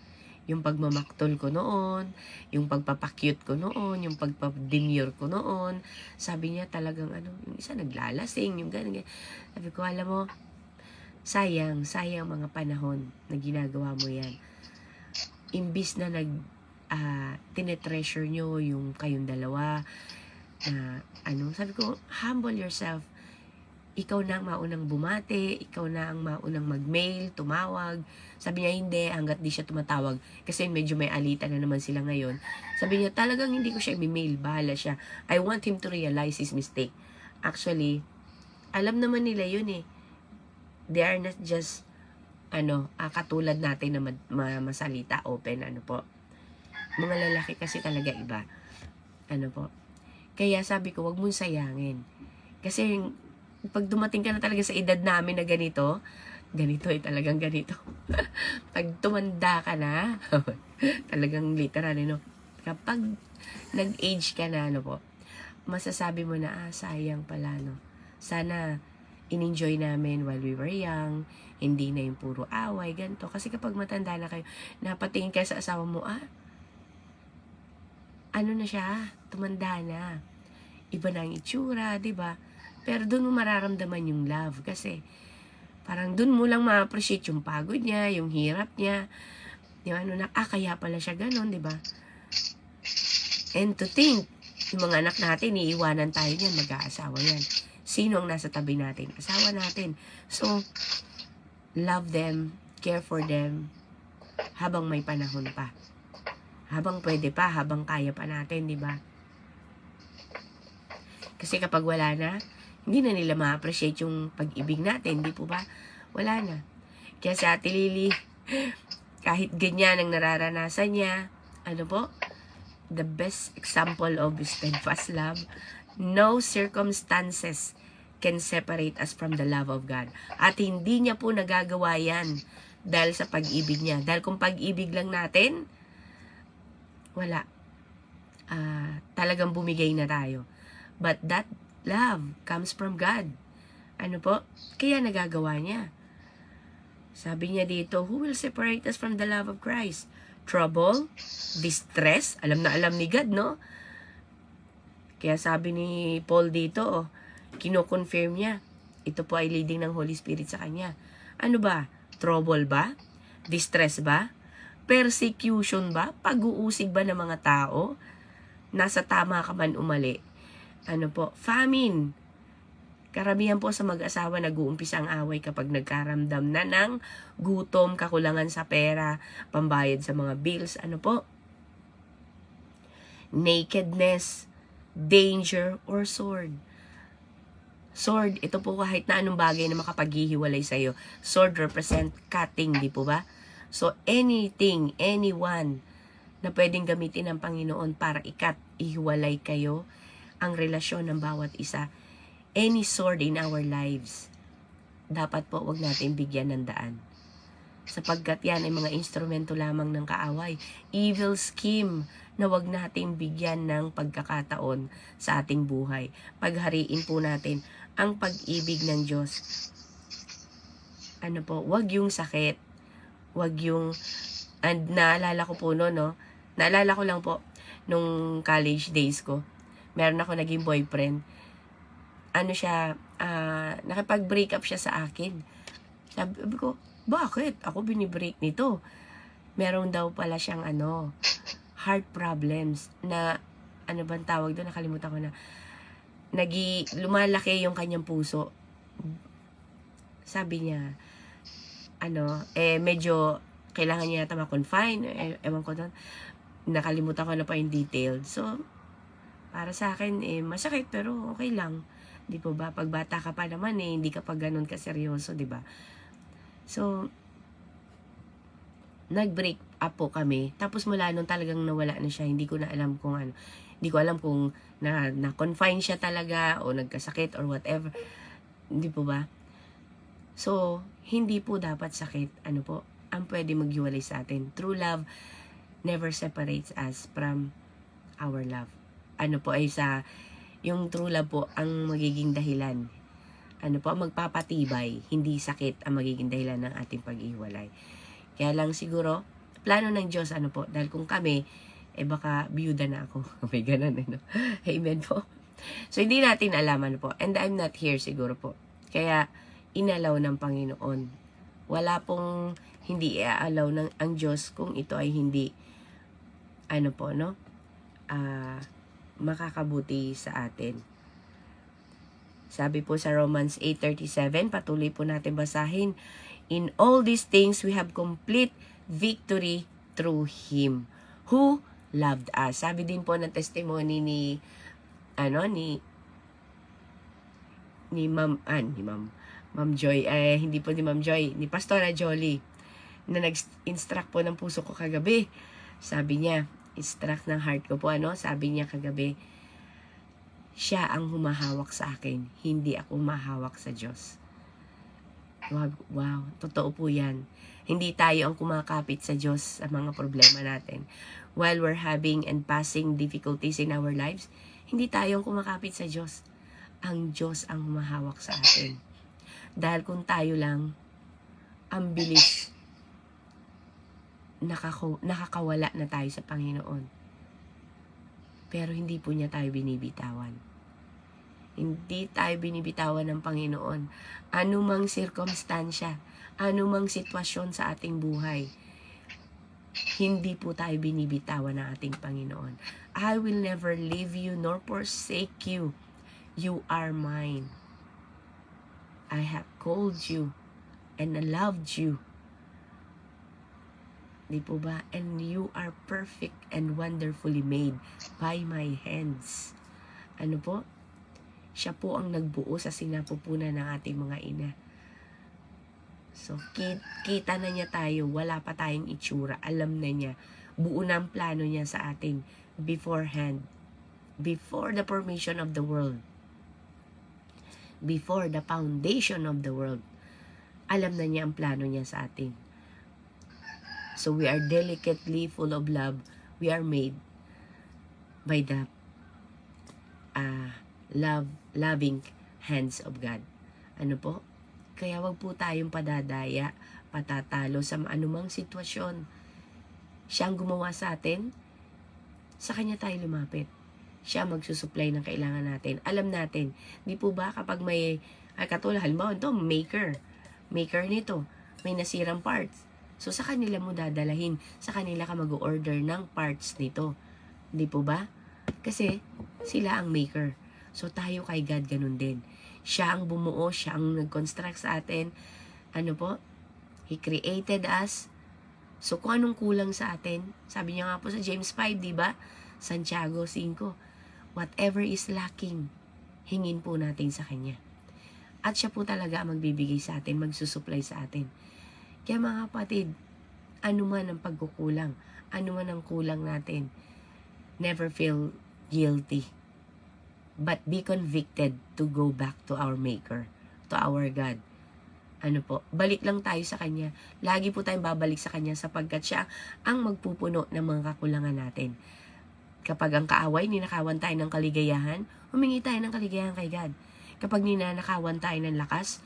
Yung pagmamaktol ko noon, yung pagpapakyut ko noon, yung pagpapdemure ko noon. Sabi niya talagang yung isa naglalasing, yung ganun. Sabi ko, alam mo, sayang mga panahon na ginagawa mo yan. Imbis na tinetreasure nyo yung kayong dalawa, sabi ko, humble yourself. Ikaw na ang maunang bumate, ikaw na ang maunang mag-mail, tumawag. Sabi niya, hindi, hanggat di siya tumatawag. Kasi medyo may alitan na naman sila ngayon. Sabi niya, talagang hindi ko siya i-mail, bahala siya. I want him to realize his mistake. Actually, alam naman nila yun eh. They are not just, katulad natin na masalita, open, po. Mga lalaki kasi talaga iba. Po. Kaya sabi ko, wag mong sayangin. Kasi pag dumating ka na talaga sa edad namin na ganito talagang ganito. Pag tumanda ka na, talagang literal, kapag nag-age ka na, po, masasabi mo na, sayang pala, sana in-enjoy namin while we were young, hindi na yung puro away, ganito. Kasi kapag matanda na kayo, napatingin ka sa asawa mo, na siya, tumanda na. Iba na ang itsura, di ba? Pero doon mo mararamdaman yung love kasi parang doon mo lang ma-appreciate yung pagod niya, yung hirap niya. Yung kaya pala siya ganon, di ba? And to think, yung mga anak natin, iiwanan tayo niyan, mag-aasawa yan. Sino ang nasa tabi natin? Asawa natin. So, love them, care for them, habang may panahon pa. Habang pwede pa, habang kaya pa natin, di ba? Kasi kapag wala na, hindi na nila ma-appreciate yung pag-ibig natin, di po ba? Wala na. Kaya si Ate Lily, kahit ganyan ang nararanasan niya, the best example of steadfast love, no circumstances can separate us from the love of God. At hindi niya po nagagawa yan dahil sa pag-ibig niya. Dahil kung pag-ibig lang natin, wala. Talagang bumigay na tayo. But that love comes from God. Po? Kaya nagagawa niya. Sabi niya dito, who will separate us from the love of Christ? Trouble? Distress? Alam na alam ni God, no? Kaya sabi ni Paul dito, kino-confirm niya. Ito po ay leading ng Holy Spirit sa kanya. Ano ba? Trouble ba? Distress ba? Persecution ba? Pag-uusig ba ng mga tao? Nasa tama ka man umali? Famine. Karamihan po sa mag-asawa nag-uumpisa ang away kapag nagkaramdam na ng gutom, kakulangan sa pera, pambayad sa mga bills, nakedness, danger, or sword. Sword, ito po kahit na anong bagay na makapaghihiwalay sa'yo. Sword represent cutting, di po ba? So, anything, anyone na pwedeng gamitin ng Panginoon para ihiwalay kayo, ang relasyon ng bawat isa, any sword in our lives, dapat po wag natin bigyan ng daan. Sapagkat yan ay mga instrumento lamang ng kaaway. Evil scheme na wag natin bigyan ng pagkakataon sa ating buhay. Paghariin po natin ang pag-ibig ng Diyos. Wag yung sakit. Wag yung, and naalala ko po naalala ko lang po, nung college days ko, meron ako naging boyfriend. Nakipag-break up siya sa akin. Sabi ko, bakit? Ako binibreak nito. Meron daw pala siyang heart problems na, bang tawag doon? Nakalimutan ko na. Lumalaki yung kanyang puso. Sabi niya, medyo kailangan niya yata ma-confine. Ewan ko doon. Nakalimutan ko na pa yung detail. So, para sa akin, masakit pero okay lang. Di po ba? Pag bata ka pa naman, hindi ka pa ganun kaseryoso, di ba? So, nag-break up po kami. Tapos mula nun talagang nawala na siya. Hindi ko na alam kung Hindi ko alam kung na-confine siya talaga o nagkasakit or whatever. Hindi po ba? So, hindi po dapat sakit. Ang pwede maghiwalay sa atin. True love never separates us from our love. Yung true love po ang magiging dahilan. Magpapatibay, hindi sakit ang magiging dahilan ng ating pag-iwalay. Kaya lang siguro, plano ng Diyos, ano po, dahil kung kami, baka biyuda na ako. May ganun, no? Amen po. So, hindi natin alam, ano po. And I'm not here siguro po. Kaya, inalaw ng Panginoon. Wala pong hindi i-allow ng ang Diyos kung ito ay hindi, ano po, no? Makakabuti sa atin. Sabi po sa Romans 8:37, patuloy po natin basahin. In all these things, we have complete victory through Him who loved us. Sabi din po ng testimony ni Ma'am Joy, hindi po ni Ma'am Joy, ni Pastora Jolie, na nag-instruct po ng puso ko kagabi. Sabi niya, instruct ng heart ko po, sabi niya kagabi, siya ang humahawak sa akin, hindi ako humahawak sa Diyos. Wow, totoo po yan. Hindi tayo ang kumakapit sa Diyos sa mga problema natin. While we're having and passing difficulties in our lives, hindi tayo ang kumakapit sa Diyos. Ang Diyos ang humahawak sa atin. Dahil kung tayo lang, ang bilis, nakakawala na tayo sa Panginoon. Pero hindi po niya tayo binibitawan. Hindi tayo binibitawan ng Panginoon. Anumang sirkumstansya, anumang sitwasyon sa ating buhay, hindi po tayo binibitawan ng ating Panginoon. I will never leave you nor forsake you. You are mine. I have called you and loved you. Di po ba? And you are perfect and wonderfully made by my hands. Ano po? Siya po ang nagbuo sa sinapupunan ng ating mga ina. So, kita na niya tayo. Wala pa tayong itsura. Alam na niya. Buo na ang plano niya sa atin beforehand. Before the formation of the world. Before the foundation of the world. Alam na niya ang plano niya sa atin. So, we are delicately full of love. We are made by the loving hands of God. Ano po? Kaya wag po tayong padadaya, patatalo sa anumang sitwasyon. Siya ang gumawa sa atin, sa Kanya tayo lumapit. Siya magsusupply ng kailangan natin. Alam natin, di po ba kapag may, katulad, halimbawa ito, maker nito, may nasirang parts. So sa kanila mo dadalahin, sa kanila ka mag-order ng parts nito. Di po ba? Kasi sila ang maker. So tayo kay God ganun din. Siya ang bumuo, siya ang nag-construct sa atin. Ano po? He created us. So kung anong kulang sa atin, sabi niya nga po sa James 5, di ba? Santiago 5. Whatever is lacking, hingin po natin sa Kanya. At siya po talaga ang magbibigay sa atin, magsusupply sa atin. Kaya mga kapatid, ano man ang pagkukulang, ano man ang kulang natin, never feel guilty. But be convicted to go back to our Maker, to our God. Ano po, balik lang tayo sa Kanya. Lagi po tayong babalik sa Kanya sapagkat siya ang magpupuno ng mga kakulangan natin. Kapag ang kaaway, ninakawan tayo ng kaligayahan, humingi tayo ng kaligayahan kay God. Kapag ninanakawan tayo ng lakas,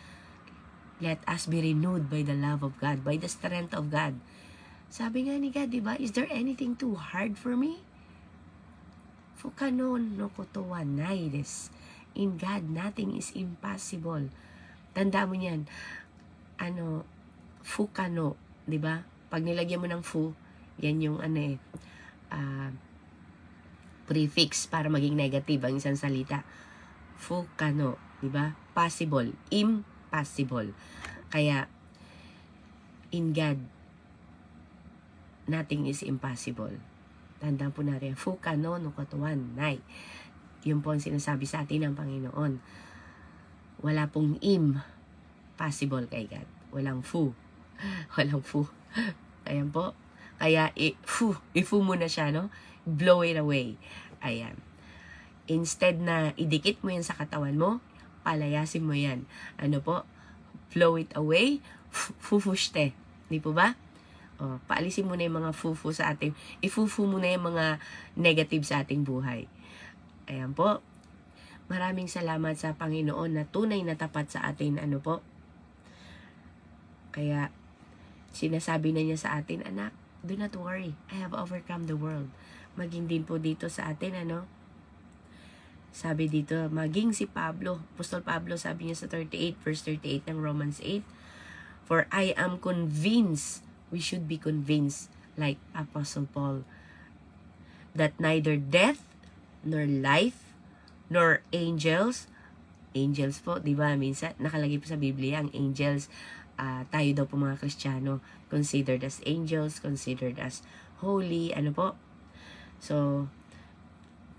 let us be renewed by the love of God, by the strength of God. Sabi nga ni God, di ba, is there anything too hard for me? Fukanon no kotowanay des. In God, nothing is impossible. Tanda mo niyan. Fukano, di ba? Pag nilagyan mo ng fu, yan yung prefix para maging negative ang isang salita. Fukano, di ba? Possible, impossible. Kaya, in God, nothing is impossible. Tandaan po natin, Fukano no katuan, nay. Yun po ang sinasabi sa atin ng Panginoon. Wala pong possible kay God. Walang fu. Walang fu. Ayan po. Kaya, i-fu mo na siya, no? Blow it away. Ayan. Instead na idikit mo yan sa katawan mo, palayasin mo yan. Ano po? Blow it away. Fufushte. Di po ba? Paalisin mo na yung mga fufu sa ating, ifufu mo na yung mga negative sa ating buhay. Ayan po. Maraming salamat sa Panginoon na tunay na tapat sa atin. Ano po? Kaya, sinasabi na niya sa atin, anak, Do not worry, I have overcome the world. Maging din po dito sa atin, sabi dito, maging si Pablo, Apostol Pablo, sabi niya sa 38, verse 38 ng Romans 8, for I am convinced, we should be convinced, like Apostle Paul, that neither death, nor life, nor angels po, di ba? Minsan, nakalagay po sa Biblia, ang angels, tayo daw po mga Kristiyano, considered as angels, considered as holy, So,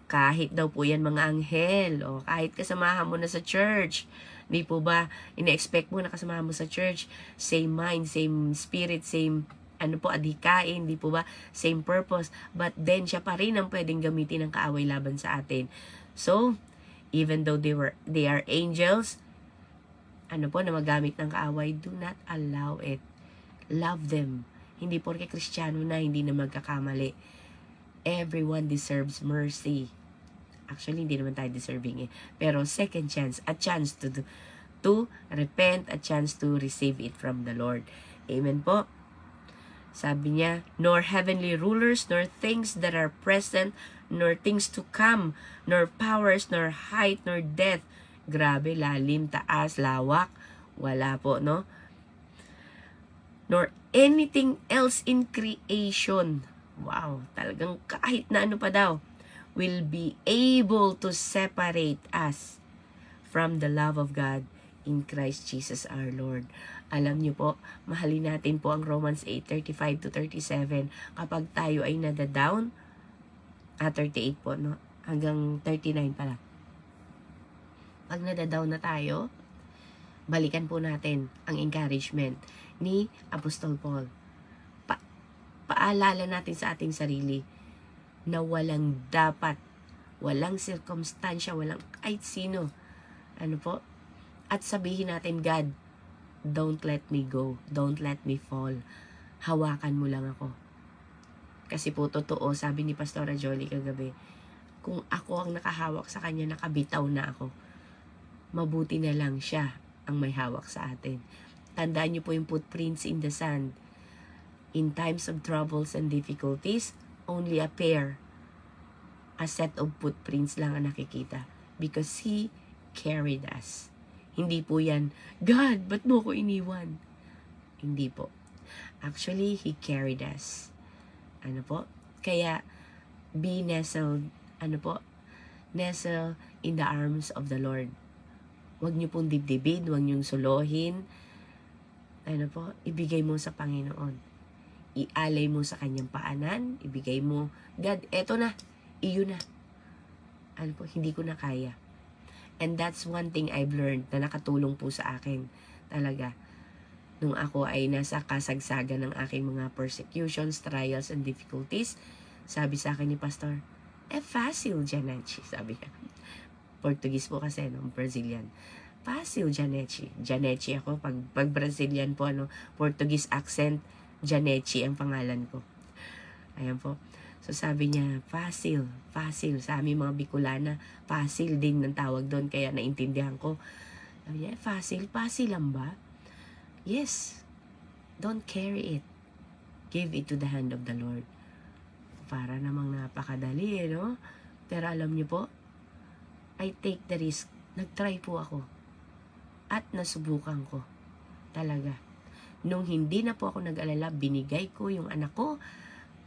kahit daw po yan mga anghel, o kahit kasamahan mo na sa church, di po ba, ina-expect mo na kasamahan mo sa church, same mind, same spirit, same, adhikain, di po ba, same purpose, but then siya pa rin ang pwedeng gamitin ng kaaway laban sa atin. So, even though they are angels, na magamit ng kaaway, do not allow it. Love them. Hindi porke Kristiyano na, hindi na magkakamali. Everyone deserves mercy. Actually, hindi naman tayo deserving Pero second chance, a chance to repent, a chance to receive it from the Lord. Amen po. Sabi niya, nor heavenly rulers, nor things that are present, nor things to come, nor powers, nor height, nor depth. Grabe, lalim, taas, lawak. Wala po, no? Nor anything else in creation. Wow, talagang kahit na pa daw, will be able to separate us from the love of God in Christ Jesus our Lord. Alam niyo po, mahalin natin po ang Romans 8:35 to 37. Kapag tayo ay nadadown, 38 po, no? Hanggang 39 pala. Pag nadadown na tayo, balikan po natin ang encouragement ni Apostol Paul. Paalala natin sa ating sarili na walang dapat, walang sirkumstansya, walang kahit sino. At sabihin natin, God, don't let me go. Don't let me fall. Hawakan mo lang ako. Kasi po, totoo, sabi ni Pastora Jolie kagabi, kung ako ang nakahawak sa kanya, nakabitaw na ako. Mabuti na lang siya ang may hawak sa atin. Tandaan niyo po yung footprints in the sand. In times of troubles and difficulties, only a set of footprints lang ang nakikita. Because He carried us. Hindi po yan, God, ba't mo ko iniwan? Hindi po. Actually, He carried us. Kaya, be nestled, nestle in the arms of the Lord. Huwag niyo pong dibdibin, huwag niyong suluhin. Ibigay mo sa Panginoon. Ialay mo sa kanyang paanan, ibigay mo, God, eto na, iyo na. Hindi ko na kaya. And that's one thing I've learned na nakatulong po sa akin talaga. Nung ako ay nasa kasagsagan ng aking mga persecutions, trials, and difficulties, sabi sa akin ni Pastor, fácil, Janechi, sabi niya. Portuguese po kasi, Brazilian. Fácil, Janechi. Janechi ako, pag Brazilian po, Portuguese accent, Janechi ang pangalan ko. Ayan po. So sabi niya, fácil. Sa aming mga Bicolana, fácil din ng tawag doon. Kaya naintindihan ko. Sabi niya, fácil lang ba? Yes. Don't carry it. Give it to the hand of the Lord. Para namang napakadali, no? Pero alam niyo po, I take the risk. Nag-try po ako. At nasubukan ko. Talaga. Nung hindi na po ako nag-alala, binigay ko yung anak ko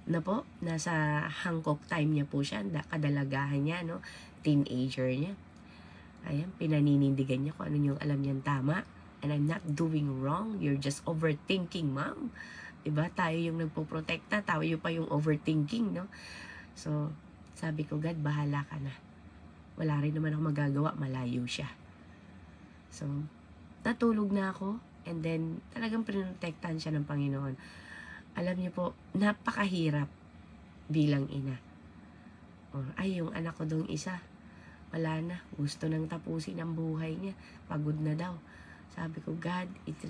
na po, nasa Hancock time niya po siya, kadalagahan niya, teenager niya. Ayan, pinaninindigan niya kung ano yung alam niyang tama. And I'm not doing wrong, you're just overthinking, ma'am. Diba? Tayo yung nagpoprotekta, tayo pa yung overthinking, no? So, sabi ko, God, bahala ka na. Wala rin naman ako magagawa, malayo siya. So, natulog na ako. And then, talagang pinotektahan siya ng Panginoon. Alam niyo po, napakahirap bilang ina. Yung anak ko dong isa, wala na. Gusto nang tapusin ang buhay niya. Pagod na daw. Sabi ko, God, it's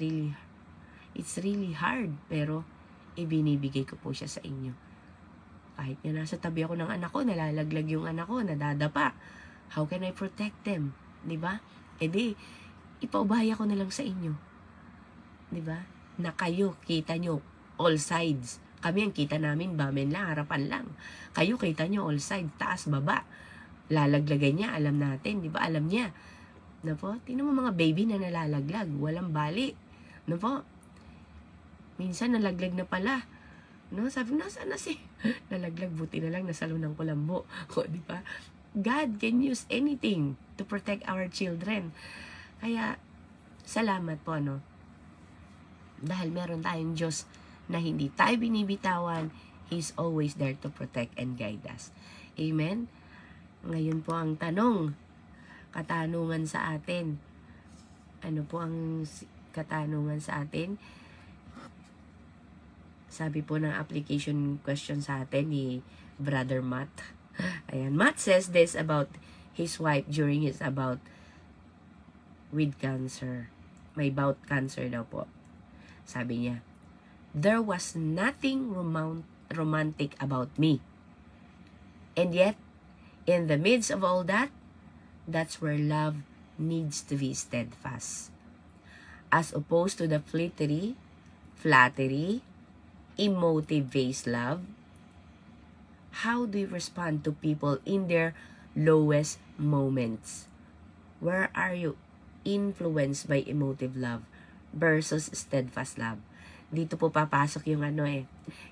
really hard. Pero, ibinibigay ko po siya sa inyo. Kahit nga nasa tabi ako ng anak ko, nalalaglag yung anak ko, nadadapa. How can I protect them? Diba? Ipaubaya ko na lang sa inyo. Diba? Na kayo, kita nyo, all sides, Kami ang kita namin, bamen lang, harapan lang. Kayo, kita nyo all side, taas, baba. Lalaglagan niya, alam natin, di ba? Alam niya. No po? Tingnan mo mga baby na nalalaglag, walang bali. No po? Minsan nalaglag na pala. No, sabi ko, nasaan na si? Nalaglag, buti na lang, nasalunan ko lambo. O, di ba? God can use anything to protect our children. Kaya, salamat po, ano? Dahil meron tayong Diyos na hindi tayo binibitawan, He's always there to protect and guide us. Amen? Ngayon po ang tanong, katanungan sa atin. Ano po ang katanungan sa atin? Sabi po ng application question sa atin ni Brother Matt. Ayan, Matt says this about his wife during his bout with cancer. May bout cancer daw po. Sabi niya, there was nothing romantic about me. And yet, in the midst of all that, that's where love needs to be steadfast. As opposed to the flattery, emotive-based love, how do you respond to people in their lowest moments? Where are you influenced by emotive love versus steadfast love? Dito po papasok yung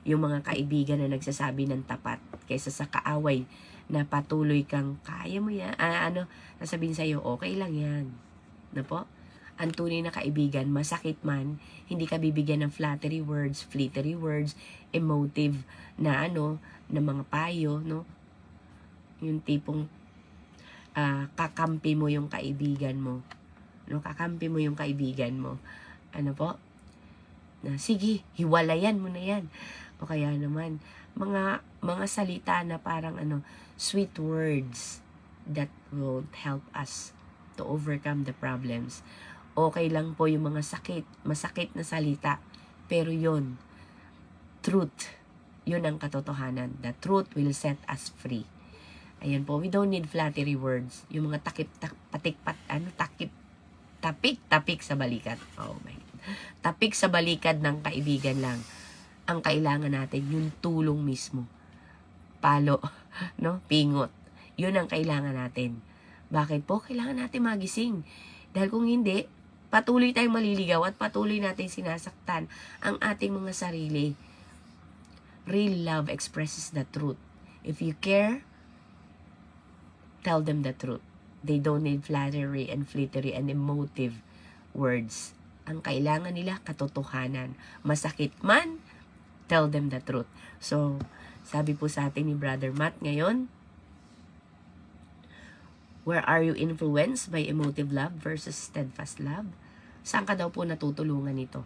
yung mga kaibigan na nagsasabi ng tapat kaysa sa kaaway na patuloy kang kaya mo yan, nasabihin sa'yo, okay lang yan. Na po? Ang tunay na kaibigan, masakit man, hindi ka bibigyan ng flattery words, emotive na na mga payo, no? Yung tipong kakampi mo yung kaibigan mo. No, kakampi mo yung kaibigan mo. Ano po? Na sige, hiwalayan mo na yan. O kaya naman mga salita na parang sweet words that will help us to overcome the problems. Okay lang po yung mga masakit na salita, pero yon truth, yun ang katotohanan. The truth will set us free. Ayan po, we don't need flattery words. Yung mga tapik sa balikat. Oh my God. Tapik sa balikat ng kaibigan lang. Ang kailangan natin, yung tulong mismo. Palo, no? Pingot. Yun ang kailangan natin. Bakit po? Kailangan natin magising. Dahil kung hindi, patuloy tayong maliligaw at patuloy natin sinasaktan ang ating mga sarili. Real love expresses the truth. If you care, tell them the truth. They don't need flattery and emotive words. Ang kailangan nila, katotohanan. Masakit man, tell them the truth. So, sabi po sa atin ni Brother Matt ngayon, where are you influenced by emotive love versus steadfast love? Saan ka daw po natutulungan ito?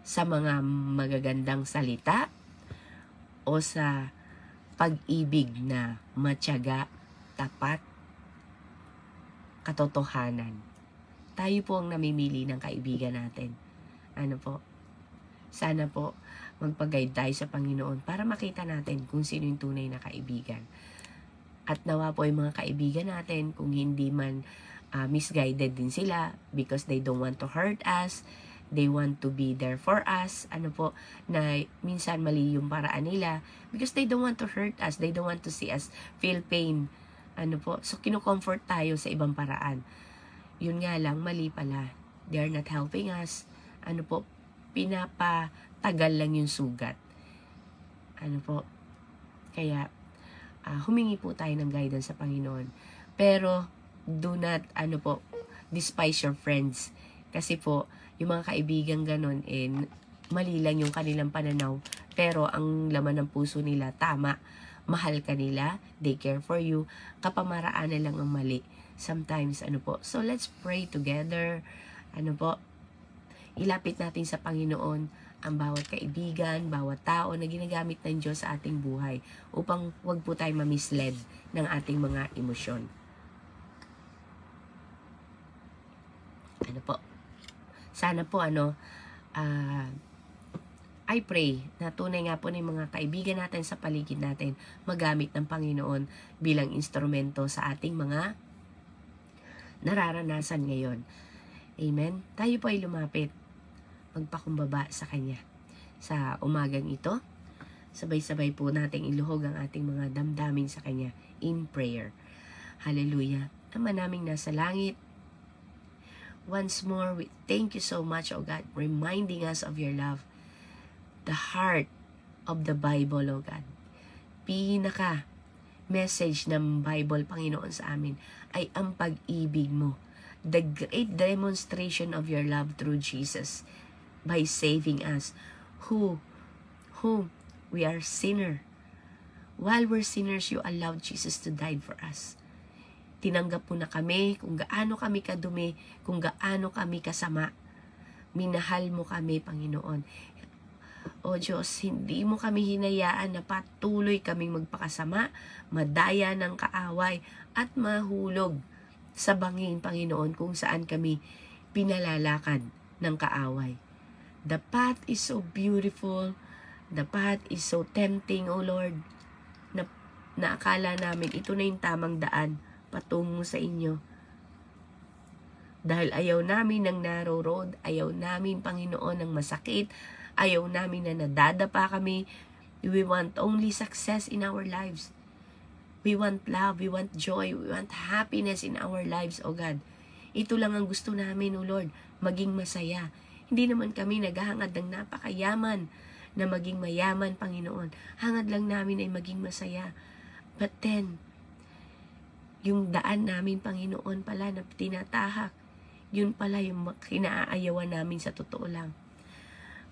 Sa mga magagandang salita o sa pag-ibig na matyaga, tapat, katotohanan? Tayo po ang namimili ng kaibigan natin. Ano po? Sana po magpag-guide tayo sa Panginoon para makita natin kung sino yung tunay na kaibigan. At nawa po yung mga kaibigan natin, kung hindi man misguided din sila because they don't want to hurt us, they want to be there for us, na minsan mali yung paraan nila because they don't want to hurt us, they don't want to see us feel pain. So kino-comfort tayo sa ibang paraan. Yun nga lang, mali pala. They are not helping us. Pinapatagal lang yung sugat. Kaya, humingi po tayo ng guidance sa Panginoon. Pero, do not, despise your friends. Kasi po, yung mga kaibigan ganon, mali lang yung kanilang pananaw. Pero, ang laman ng puso nila, tama. Mahal ka nila, they care for you. Kapamaraan na lang ang mali. Sometimes, So, let's pray together. Ilapit natin sa Panginoon ang bawat kaibigan, bawat tao na ginagamit ng Diyos sa ating buhay upang wag po tayo mamisled ng ating mga emosyon. Sana po, I pray na tunay nga po ng mga kaibigan natin sa paligid natin magamit ng Panginoon bilang instrumento sa ating mga nararanasan ngayon. Amen? Tayo po ay lumapit, magpakumbaba sa Kanya sa umagang ito. Sabay-sabay po nating iluhog ang ating mga damdamin sa Kanya in prayer. Hallelujah. Ama naming nasa langit, once more, we thank you so much, O God, reminding us of your love. The heart of the Bible, O God. Pinaka message ng Bible, Panginoon, sa amin ay ang pag-ibig mo. The great demonstration of your love through Jesus by saving us, whom we are sinner. While we're sinners, you allowed Jesus to die for us. Tinanggap mo na kami kung gaano kami kadumi, kung gaano kami kasama. Minahal mo kami, Panginoon. O Diyos, hindi mo kami hinayaan na patuloy kaming magpakasama, madaya ng kaaway, at mahulog sa bangin, Panginoon, kung saan kami pinalalakad ng kaaway. The path is so beautiful, the path is so tempting, O Lord, na akala namin ito na yung tamang daan patungo sa inyo. Dahil ayaw namin ng narrow road, ayaw namin, Panginoon, ng masakit, ayaw namin na nadadapa kami. We want only success in our lives. We want love, we want joy, we want happiness in our lives, O God. Ito lang ang gusto namin, O Lord, maging masaya. Hindi naman kami naghahangad ng napakayaman na maging mayaman, Panginoon. Hangad lang namin ay maging masaya. But then, yung daan namin, Panginoon, pala na tinatahak, yun pala yung kinaayawan namin sa totoo lang.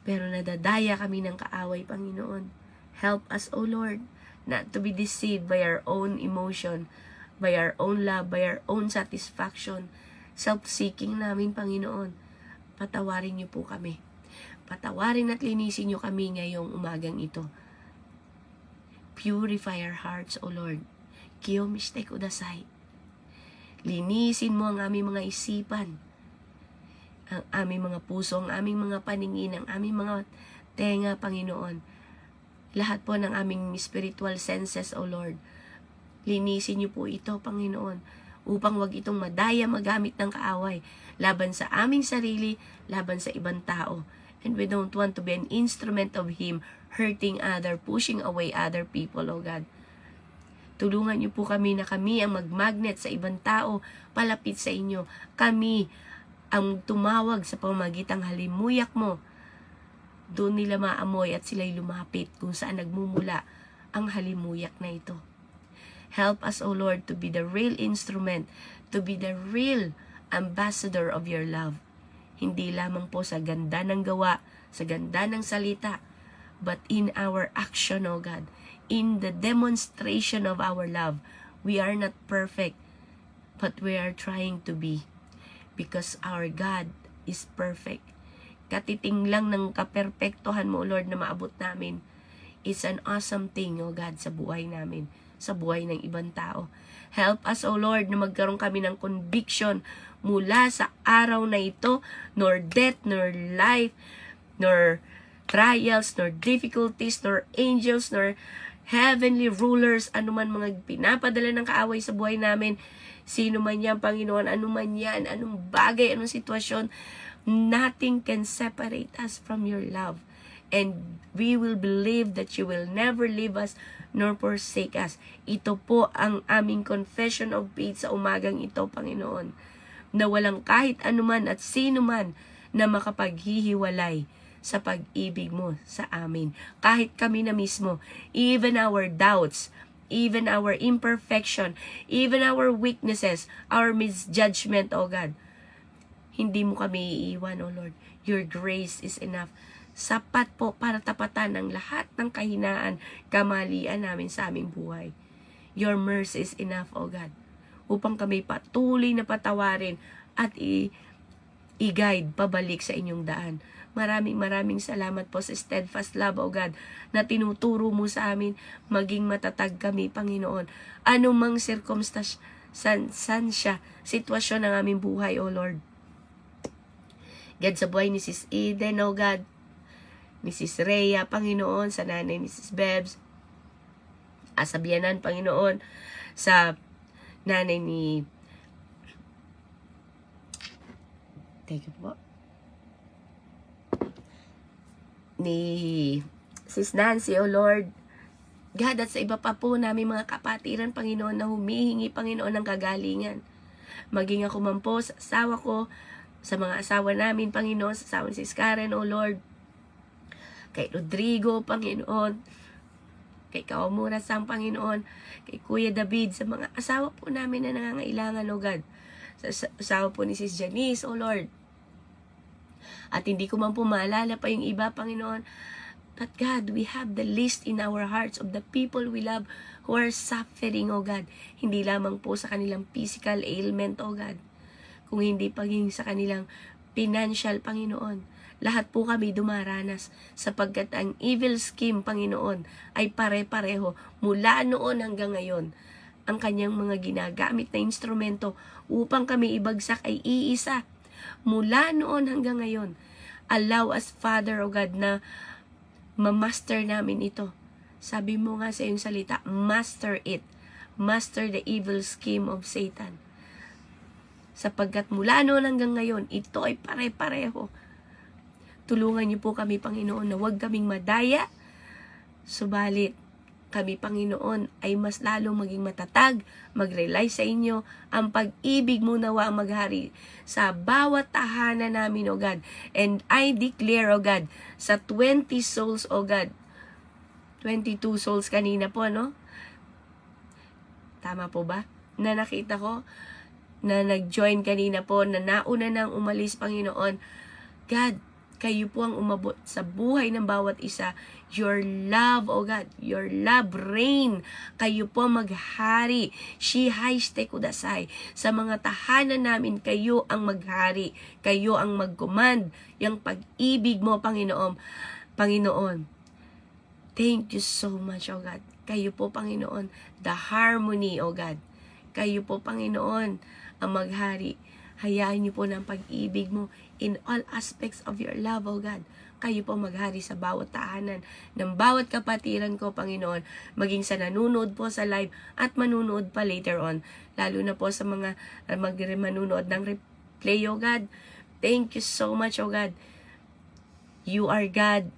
Pero nadadaya kami ng kaaway, Panginoon. Help us, O Lord, not to be deceived by our own emotion, by our own love, by our own satisfaction, self-seeking namin, Panginoon. Patawarin niyo po kami. Patawarin at linisin niyo kami ngayong umagang ito. Purify our hearts, O Lord. Kiyomishite kudasai. Linisin mo ang aming mga isipan, ang aming mga puso, ang aming mga paningin, ang aming mga tenga, Panginoon. Lahat po ng aming spiritual senses, O Lord. Linisin niyo po ito, Panginoon, upang wag itong madaya magamit ng kaaway laban sa aming sarili, laban sa ibang tao. And we don't want to be an instrument of Him hurting other, pushing away other people, O God. Tulungan niyo po kami na kami ang magmagnet sa ibang tao palapit sa inyo. Kami ang tumawag sa pamagitang halimuyak mo. Doon nila maamoy at sila'y lumapit kung saan nagmumula ang halimuyak na ito. Help us, O Lord, to be the real instrument, to be the real ambassador of your love. Hindi lamang po sa ganda ng gawa, sa ganda ng salita, but in our action, O God, in the demonstration of our love. We are not perfect, but we are trying to be, because our God is perfect. Katiting lang ng kaperpektuhan mo, Lord, na maabot namin. It's an awesome thing, O God, sa buhay namin, sa buhay ng ibang tao. Help us, O Lord, na magkaroon kami ng conviction mula sa araw na ito, nor death, nor life, nor trials, nor difficulties, nor angels, nor heavenly rulers, anuman mga pinapadala ng kaaway sa buhay namin, sino man yan, Panginoon, anuman yan, anong bagay, anong sitwasyon, nothing can separate us from your love. And we will believe that you will never leave us nor forsake us. Ito po ang aming confession of faith sa umagang ito, Panginoon, na walang kahit anuman at sino man na makapaghihiwalay sa pag-ibig mo sa amin. Kahit kami na mismo, even our doubts, even our imperfection, even our weaknesses, our misjudgment, O God, hindi mo kami iiwan, O Lord. Your grace is enough. Sapat po para tapatan ang lahat ng kahinaan, kamalian namin sa aming buhay. Your mercy is enough, O God, upang kami patuloy na patawarin at i-guide pabalik sa inyong daan. Maraming salamat po sa steadfast love, O God, na tinuturo mo sa amin maging matatag kami, Panginoon. Anumang circumstance, san siya, sitwasyon ng aming buhay, O Lord. God, sa buhay ni Sis Eden, O God, ni Sis Rhea, Panginoon, sa nanay ni Sis Bebs, sa biyanan, Panginoon, sa nanay ni ni Sis Nancy, O Lord. God, at sa iba pa po namin mga kapatiran, Panginoon, na humihingi, Panginoon, ng kagalingan. Maging ako man po sa asawa ko, sa mga asawa namin, Panginoon, sa asawa ni Sis Karen, O Lord. Kay Rodrigo, Panginoon. Kay Kawamura Sang, Panginoon. Kay Kuya David, sa mga asawa po namin na nangangailangan, O God. Sa asawa po ni Sis Janice, O Lord. At hindi ko man po maalala pa yung iba, Panginoon. But God, we have the list in our hearts of the people we love who are suffering, O God. Hindi lamang po sa kanilang physical ailment, O God. Kung hindi paging sa kanilang financial, Panginoon. Lahat po kami dumaranas sapagkat ang evil scheme, Panginoon, ay pare-pareho mula noon hanggang ngayon. Ang kanyang mga ginagamit na instrumento upang kami ibagsak ay iisa. Mula noon hanggang ngayon, allow us, Father, O God, na ma-master namin ito. Sabi mo nga sa iyong salita, master it. Master the evil scheme of Satan. Sapagkat mula noon hanggang ngayon, ito ay pare-pareho. Tulungan niyo po kami, Panginoon, na huwag kaming madaya. Subalit, kami, Panginoon, ay mas lalong maging matatag, mag-rely sa inyo. Ang pag-ibig mo nawa ang maghari sa bawat tahanan namin, O God. And I declare, O God, sa 20 souls, O God, 22 souls kanina po, no? Tama po ba? Na nakita ko, na nag-join kanina po, na nauna nang umalis, Panginoon. God, kayo po ang umabot sa buhay ng bawat isa. Your love, O God, your love reign. Kayo po maghari. Shihaiste kudasai. Sa mga tahanan namin, kayo ang maghari. Kayo ang mag-command. Yang pag-ibig mo, Panginoon. Panginoon, thank you so much, O God. Kayo po, Panginoon, the harmony, O God. Kayo po, Panginoon, ang maghari. Hayaan niyo po ng pag-ibig mo in all aspects of your love, O God. Kayo po maghari sa bawat tahanan ng bawat kapatiran ko, Panginoon, maging sa nanonood po sa live at manunood pa later on, lalo na po sa mga manunood ng replay, O God. Thank you so much, O God. You are God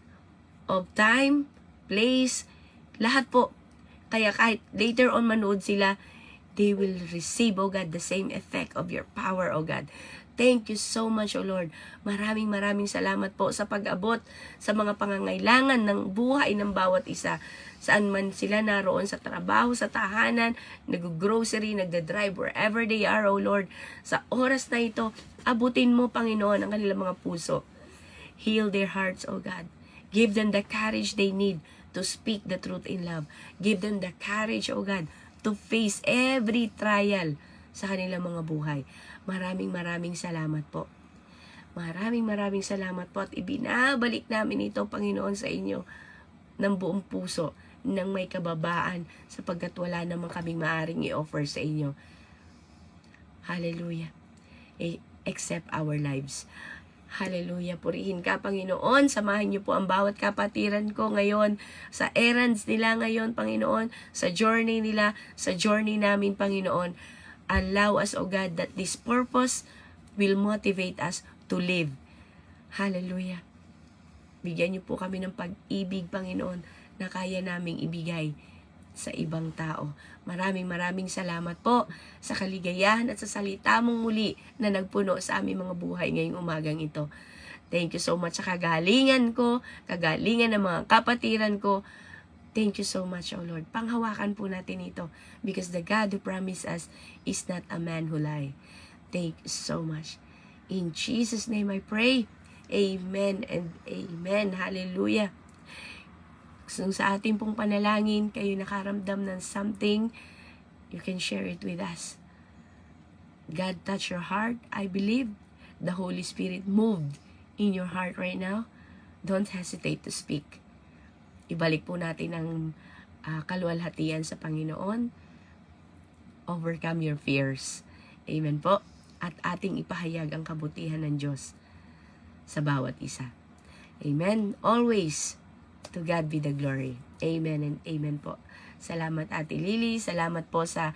of time, place, lahat po. Kaya kahit later on manood sila, they will receive, O God, the same effect of your power, O God. Thank you so much, O Lord. Maraming salamat po sa pag-abot sa mga pangangailangan ng buhay ng bawat isa. Saan man sila naroon, sa trabaho, sa tahanan, nag-grocery, nagda-drive, wherever they are, O Lord. Sa oras na ito, abutin mo, Panginoon, ang kanilang mga puso. Heal their hearts, O God. Give them the courage they need to speak the truth in love. Give them the courage, O God, to face every trial sa kanilang mga buhay. Maraming salamat po. Maraming salamat po at ibinabalik namin ito, Panginoon, sa inyo ng buong puso, ng may kababaan, sapagkat wala naman kaming maaring i-offer sa inyo. Hallelujah. Accept our lives. Hallelujah. Purihin ka, Panginoon. Samahan niyo po ang bawat kapatiran ko ngayon sa errands nila ngayon, Panginoon, sa journey nila, sa journey namin, Panginoon. Allow us, O God, that this purpose will motivate us to live. Hallelujah. Bigyan niyo po kami ng pag-ibig, Panginoon, na kaya naming ibigay sa ibang tao. Maraming salamat po sa kaligayahan at sa salita mong muli na nagpuno sa aming mga buhay ngayong umagang ito. Thank you so much sa kagalingan ko, kagalingan ng mga kapatiran ko. Thank you so much, O Lord. Panghawakan po natin ito because the God who promised us is not a man who lie. Thank you so much. In Jesus' name I pray. Amen and amen. Hallelujah. Kung sa ating pong panalangin, kayo nakaramdam ng something, you can share it with us. God touched your heart. I believe the Holy Spirit moved in your heart right now. Don't hesitate to speak. Ibalik po natin ang kaluwalhatian sa Panginoon. Overcome your fears. Amen po. At ating ipahayag ang kabutihan ng Diyos sa bawat isa. Amen. Always, to God be the glory. Amen and amen po. Salamat, Ate Lily. Salamat po sa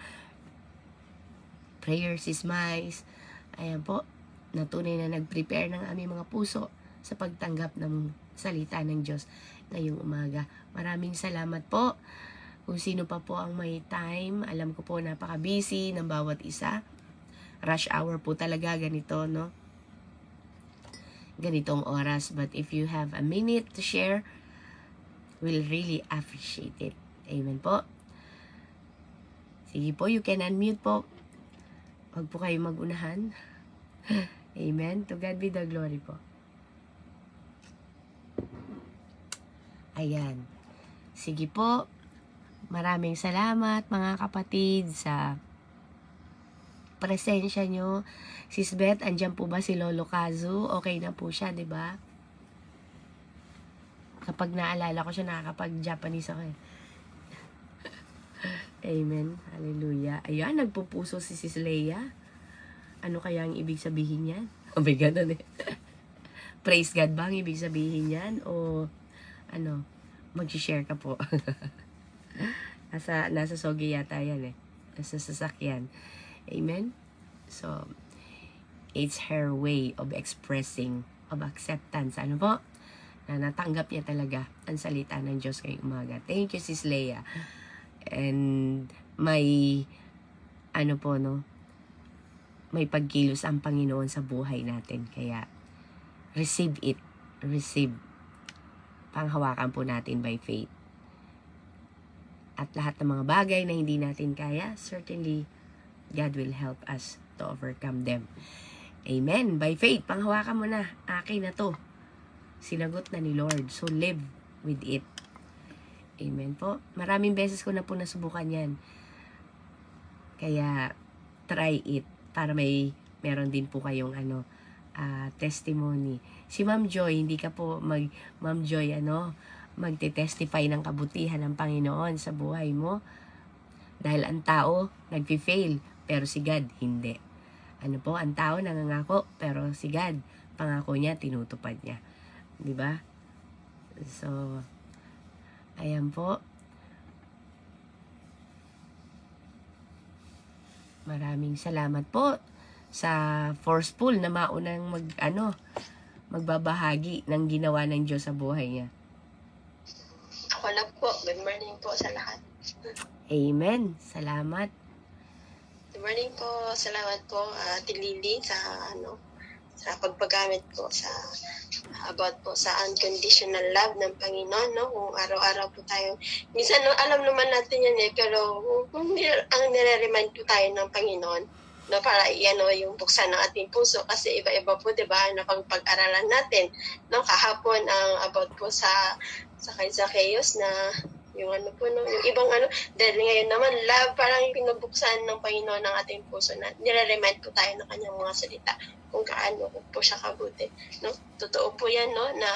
prayers is mais. Ayan po, na tunay na nag-prepare ng aming mga puso sa pagtanggap ng salita ng Diyos ngayong umaga. Maraming salamat po. Kung sino pa po ang may time, alam ko po napaka-busy ng bawat isa. Rush hour po talaga ganito, no? Ganitong oras. But if you have a minute to share, we'll really appreciate it. Amen po. Sige po, you can unmute po. Huwag po kayo magunahan. Amen. To God be the glory po. Ayan. Sige po. Maraming salamat mga kapatid sa presensya nyo. Sis Beth, andyan po ba si Lolo Kazu? Okay na po siya, di ba? Kapag naalala ko siya, nakakapag-Japanese ako eh. Amen. Hallelujah. Ayan, nagpupuso si Sis Leia. Ano kaya ang ibig sabihin yan? Oh my God, ano eh. Praise God ba ang ibig sabihin yan? O ano, mag-share ka po. Nasa sogi yata yan eh. Nasa sasakyan. Amen? So, it's her way of expressing, of acceptance. Ano po? Na natanggap niya talaga ang salita ng Diyos ngayong umaga. Thank you, Sis Leia. And may, ano po, no? May pagkilos ang Panginoon sa buhay natin. Kaya, receive it. Receive. Panghawakan po natin by faith. At lahat ng mga bagay na hindi natin kaya, certainly, God will help us to overcome them. Amen. By faith, panghawakan mo na. Akin na to. Sinagot na ni Lord. So, live with it. Amen po. Maraming beses ko na po nasubukan yan. Kaya, try it. Para meron din po kayong testimony. Si Ma'am Joy, hindi ka po Ma'am Joy, magte-testify ng kabutihan ng Panginoon sa buhay mo. Dahil ang tao, nagfi-fail, pero si God, hindi. Ano po, ang tao nangangako, pero si God, pangako niya, tinutupad niya. Diba? So, ayan po. Maraming salamat po sa forceful na maunang magbabahagi ng ginawa ng Diyos sa buhay niya. Ako na po. Good morning po sa lahat. Amen. Salamat. Good morning po. Salamat po, Ate Lily, sa pagpagamit po about po sa unconditional love ng Panginoon, no? Kung araw-araw po tayo, minsan alam naman natin yan pero kung ang nire-remind po tayo ng Panginoon, no, para yung buksan ng ating puso kasi iba-iba po, 'di ba, na pag-aralan natin, no, kahapon ang about po sa kay Zacchaeus na yung yung ibang dahil ngayon naman love, parang pinabuksan ng Panginoon ng ating puso na nire-remind po tayo ng kanyang mga salita kung kaano po siya kabuti, no? Totoo po yan, no, na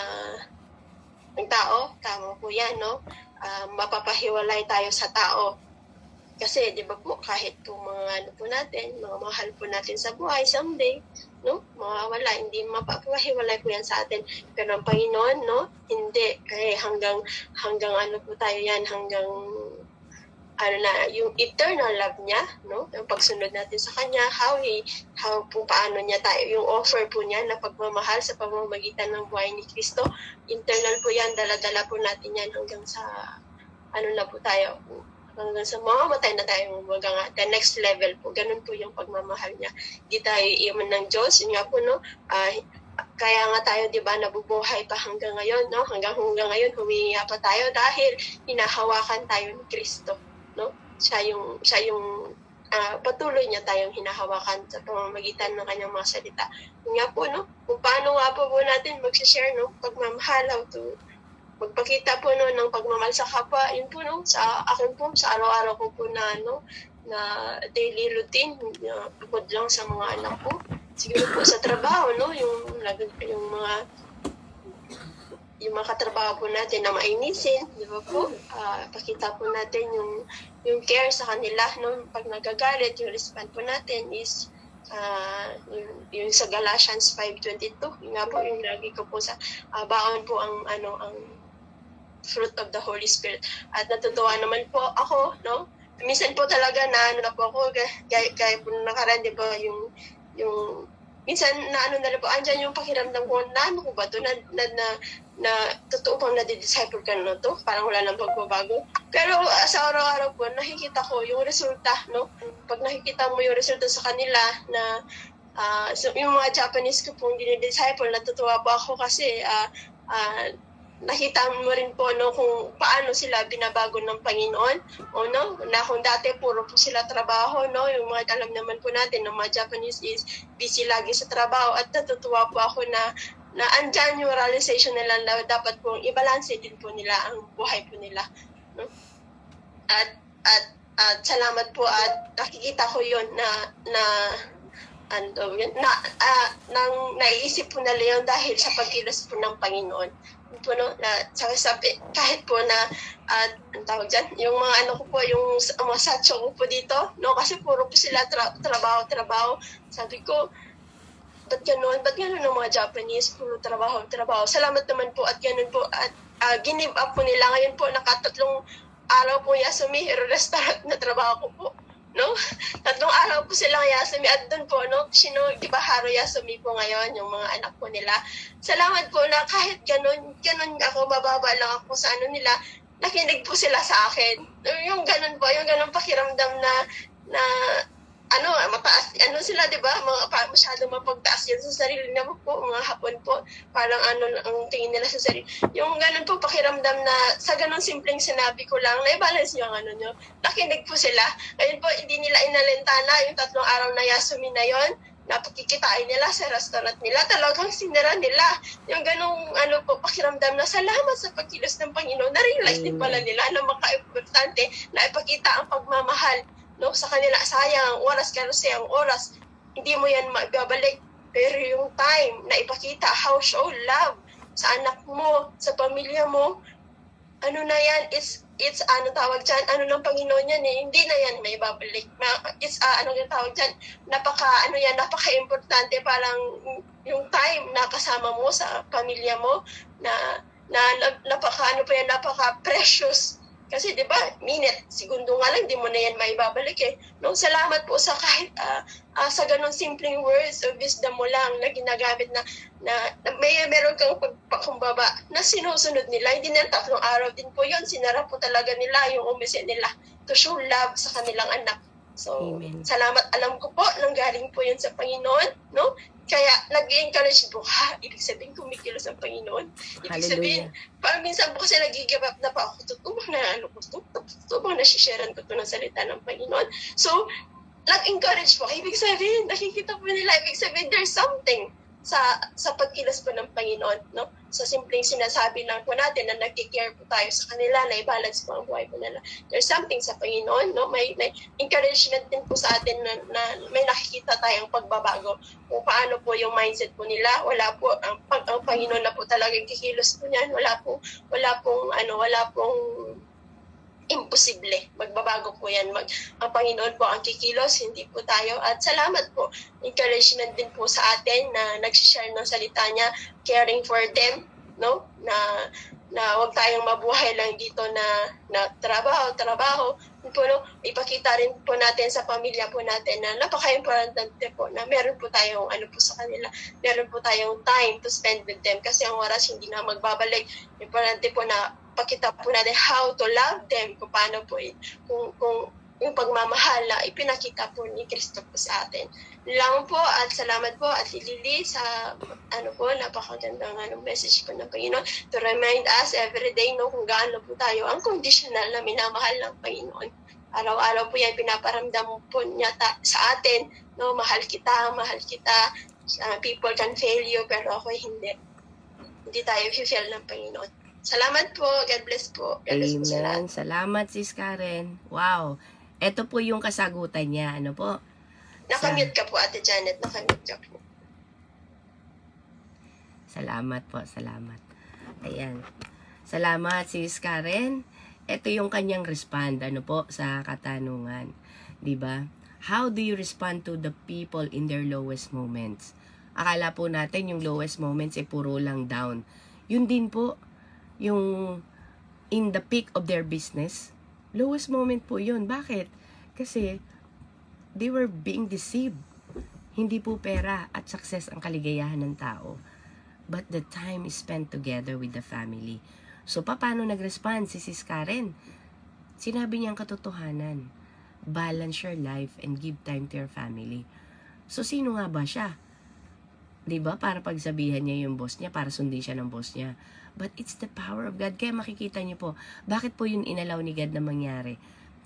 ang tao, tama po yan, no, mapapahiwalay tayo sa tao kasi di ba po kahit po mga po natin, mga mahal po natin sa buhay someday, no, mawawala, hindi mapapahiwalay po yan sa atin, pero ang Panginoon, no, hindi, kaya hanggang po tayo yan, hanggang yung eternal love niya, no, yung pagsunod natin sa kanya, paano niya tayo, yung offer po niya na pagmamahal sa pamamagitan ng buhay ni Kristo, internal po yan, dala-dala po natin yan hanggang sa na po tayo, hanggang sa mamamatay na tayo, the next level po, ganun po yung pagmamahal niya. Di tayo iiwan ng Diyos, yun nga po, no, kaya nga tayo, di ba, nabubuhay pa hanggang ngayon, no, hanggang ngayon, humihinga pa tayo dahil hinahawakan tayo ni Kristo, no, siya yung patuloy niya tayong hinahawakan sa pamamagitan ng kanyang mga salita. Yun nga po, no, kung paano nga po natin mag-share, no, pagmamahal, how to magpakita po, no, ng pagmamahal sa kapwa, yun po, no, sa akin po, sa araw-araw ko po na daily routine, bukod lang sa mga anak ko, siguro po sa trabaho, no, yung mga katrabaho po natin na mainisin, di ba po, pakita po natin yung care sa kanila, no, pag nagagalit, yung respond po natin is yung sa Galatians 5:22, yung nga po yung lagi ko po sa baon po ang fruit of the Holy Spirit. At natutuwa naman po ako, no? Minsan po talaga na po ako, gaya po nakaraan, di ba, yung minsan na ano na rin po, andyan yung pakiramdam ko, na ano ko ba to, na totoo bang nadi-disciple ka na to? Parang wala nang pagbabago. Pero sa araw-araw po, nakikita ko yung resulta, no? Pag nakikita mo yung resulta sa kanila na so yung mga Japanese ko pong dinidisciple, natutuwa po ako kasi nakita mo rin po no kung paano sila binabago ng Panginoon o no na kung dati puro po sila trabaho no yung mga alam naman po natin ng mga Japanese is busy lagi sa trabaho at natutuwa po ako na andyan yung realization nila na dapat pong i-balance din po nila ang buhay po nila no at salamat po at nakikita ko yon nang naiisip po nila yun dahil sa pagkilos po ng Panginoon po no na sabi kahit po na ang tawag dyan yung mga ano ko po yung mga satcho ko po dito no kasi puro po sila trabaho sabi ko ba't ganun ng mga Japanese puro trabaho salamat naman po at ganun po at give up po nila ngayon po nakatatlong araw po Yasumi restaurant na trabaho ko po no? 3 araw po silang Yasumi at doon po, no? Di ba Haro Yasumi po ngayon, yung mga anak po nila. Salamat po na kahit ganun ako, mababa lang ako sa ano nila, nakinig po sila sa akin. Yung ganun po, yung ganun pakiramdam na mataas, sila, di ba? Masyado mapagtaas yan sa sarili naman po, mga Hapon po, parang ang tingin nila sa sarili. Yung ganun po pakiramdam na sa ganun simpleng sinabi ko lang, na-balance yung nyo. Nakinig po sila. Ngayon po, hindi nila inalintana yung 3 araw na Yasumi na yon napakikitain nila sa restaurant nila, talagang sinira nila. Yung ganung po, pakiramdam na salamat sa pagkilos ng Panginoon, na-realize din pala nila na maka-importante na ipakita ang pagmamahal no sa kanila. Sayang oras kasi ang oras hindi mo yan maibabalik, pero yung time na ipakita how show love sa anak mo, sa pamilya mo, na yan, it's tawag dyan, ng Panginoon yan hindi na yan maibabalik. It's yung tawag dyan, napaka-importante, parang yung time na kasama mo sa pamilya mo na napaka-precious. Kasi 'di ba, segundo nga lang, di mo na yan maibabalik No, salamat po sa kahit sa ganung simpleng words of wisdom mo lang na ginagamit na meron kang pagpakumbaba na sinusunod nila. Hindi na 3 araw din po yon, sinara po talaga nila yung umise nila to show love sa kanilang anak. So, Amen. Salamat. Alam ko po, nanggaling po yun sa Panginoon, no? Kaya nag-encourage po, ibig sabihin kumikilos ang Panginoon. Ibig sabihin, parang minsan po kasi nag-give up na pa ako, tutubang nasisharean ko ito ng salita ng Panginoon. So, nag-encourage po. Ibig sabihin, nakikita po nila, ibig sabihin, there's something sa pagkilos po ng Panginoon, no? Sa simpleng sinasabi lang po natin na nag-care po tayo sa kanila, na i-balance po ang buhay po nila. There's something sa Panginoon, no? May encouragement din po sa atin na may nakikita tayong pagbabago kung paano po yung mindset po nila. Wala po, ang Panginoon na po talagang kikilos po niyan. Wala pong imposible. Magbabago po yan. Ang Panginoon po ang kikilos, hindi po tayo. At salamat po. Encouragement din po sa atin na nag-share ng salita niya, caring for them, no? Na wag tayong mabuhay lang dito na trabaho. Po, no? Ipakita rin po natin sa pamilya po natin na napaka-importante po na meron po tayong po sa kanila. Meron po tayong time to spend with them kasi ang oras hindi na magbabalik. Importante po na pakita po natin how to love them, kung paano po kung yung pagmamahal na ipinakita po ni Kristo po sa atin. Lang po at salamat po at Lily sa napakagandang message po ng Panginoon to remind us every day no kung gaano po tayo ang conditional na minamahal ng Panginoon. Araw-araw po yan pinaparamdam po niya sa atin, no, mahal kita. People can fail you pero ako hindi tayo i-fail ng Panginoon. Salamat po. God bless po. God bless po Amen. Salamat, Sis Karen. Wow. Ito po yung kasagutan niya. Ano po? Nakamute ka po, Ate Janet. Nakamute ka po. Salamat po. Salamat. Ayan. Salamat, Sis Karen. Ito yung kanyang respond. Ano po? Sa katanungan. Diba? How do you respond to the people in their lowest moments? Akala po natin yung lowest moments ay puro lang down. Yun din po. Yung in the peak of their business, lowest moment po yun. Bakit? Kasi they were being deceived. Hindi po pera at success ang kaligayahan ng tao, but the time is spent together with the family. So, paano nag-respond si Sis Karen? Sinabi niyang katotohanan. Balance your life and give time to your family. So, sino nga ba siya? 'Di ba? Para pagsabihan niya yung boss niya, para sundin siya ng boss niya. But it's the power of God. Kaya makikita niyo po, bakit po yun inalaw ni God na mangyari?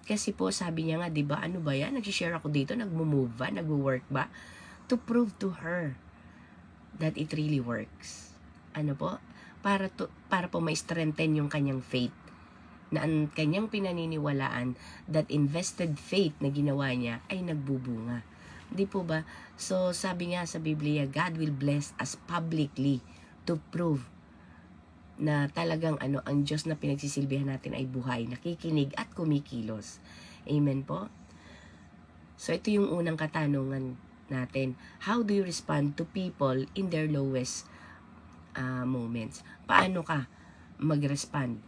Kasi po, sabi niya nga, 'di ba, ano ba yan? Nag-share ako dito, nagmo-move ba? Nagwo-work ba? To prove to her that it really works. Ano po? Para po ma-strengthen yung kanyang faith, na ang kanyang pinaniniwalaan, that invested faith na ginawa niya ay nagbubunga. Di po ba? So, sabi nga sa Biblia, God will bless us publicly to prove na talagang ang Diyos na pinagsisilbihan natin ay buhay, nakikinig at kumikilos. Amen po? So, ito yung unang katanungan natin. How do you respond to people in their lowest moments? Paano ka mag-respond?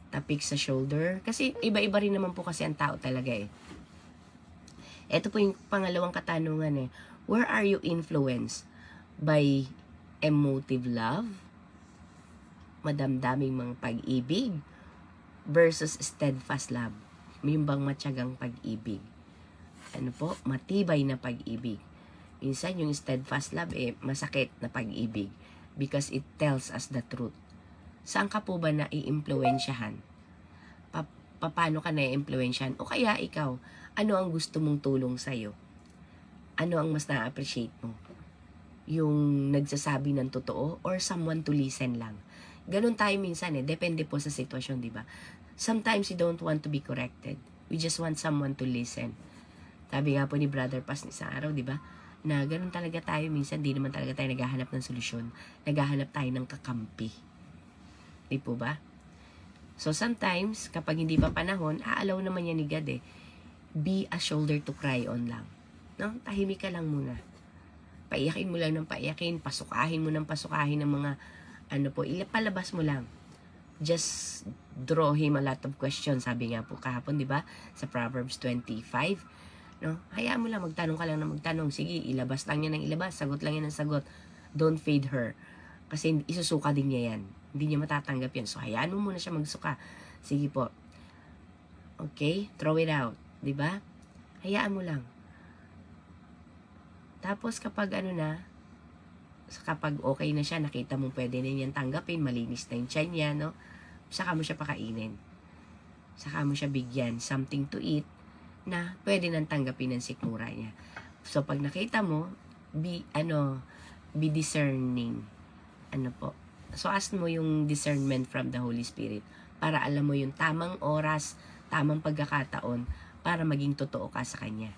Tapik sa shoulder? Kasi iba-iba rin naman po kasi ang tao talaga eh. Ito po yung pangalawang katanungan eh. Where are you influenced? By emotive love? Madamdaming mga pag-ibig? Versus steadfast love? Yung bang matyagang pag-ibig? Ano po? Matibay na pag-ibig. Minsan yung steadfast love masakit na pag-ibig because it tells us the truth. Saan ka po ba na-i-impluensyahan? Paano ka na-i-impluensyahan? O kaya ikaw, ano ang gusto mong tulong sa'yo? Ano ang mas na-appreciate mo? Yung nagsasabi ng totoo or someone to listen lang? Ganun tayo minsan depende po sa sitwasyon, di ba? Sometimes we don't want to be corrected. We just want someone to listen. Sabi nga po ni Brother Paz isang araw, di ba? Na ganun talaga tayo minsan, di naman talaga tayo naghahanap ng solusyon. Naghahanap tayo ng kakampi. Di po ba? So sometimes, kapag hindi pa panahon, aalaw naman yan ni God be a shoulder to cry on lang. No? Tahimik ka lang muna. Paiyakin mo lang ng paiyakin, pasukahin mo ng pasukahin ng mga, palabas mo lang. Just draw him a lot of questions, sabi nga po kahapon, di ba? Sa Proverbs 25. No? Hayaan mo lang, magtanong ka lang na magtanong. Sige, ilabas lang niya ng ilabas, sagot lang yan ng sagot. Don't fade her. Kasi isusuka din niya yan. Hindi niya matatanggap yan. So, hayaan mo muna siya magsuka. Sige po. Okay? Throw it out. Diba? Hayaan mo lang. Tapos, kapag kapag okay na siya, nakita mong pwede na niyan tanggapin, malinis na yung tiyan niya, no? Saka mo siya pakainin. Saka mo siya bigyan something to eat na pwede nang tanggapin ng sikmura niya. So, pag nakita mo, be discerning. So, ask mo yung discernment from the Holy Spirit para alam mo yung tamang oras, tamang pagkakataon para maging totoo ka sa Kanya.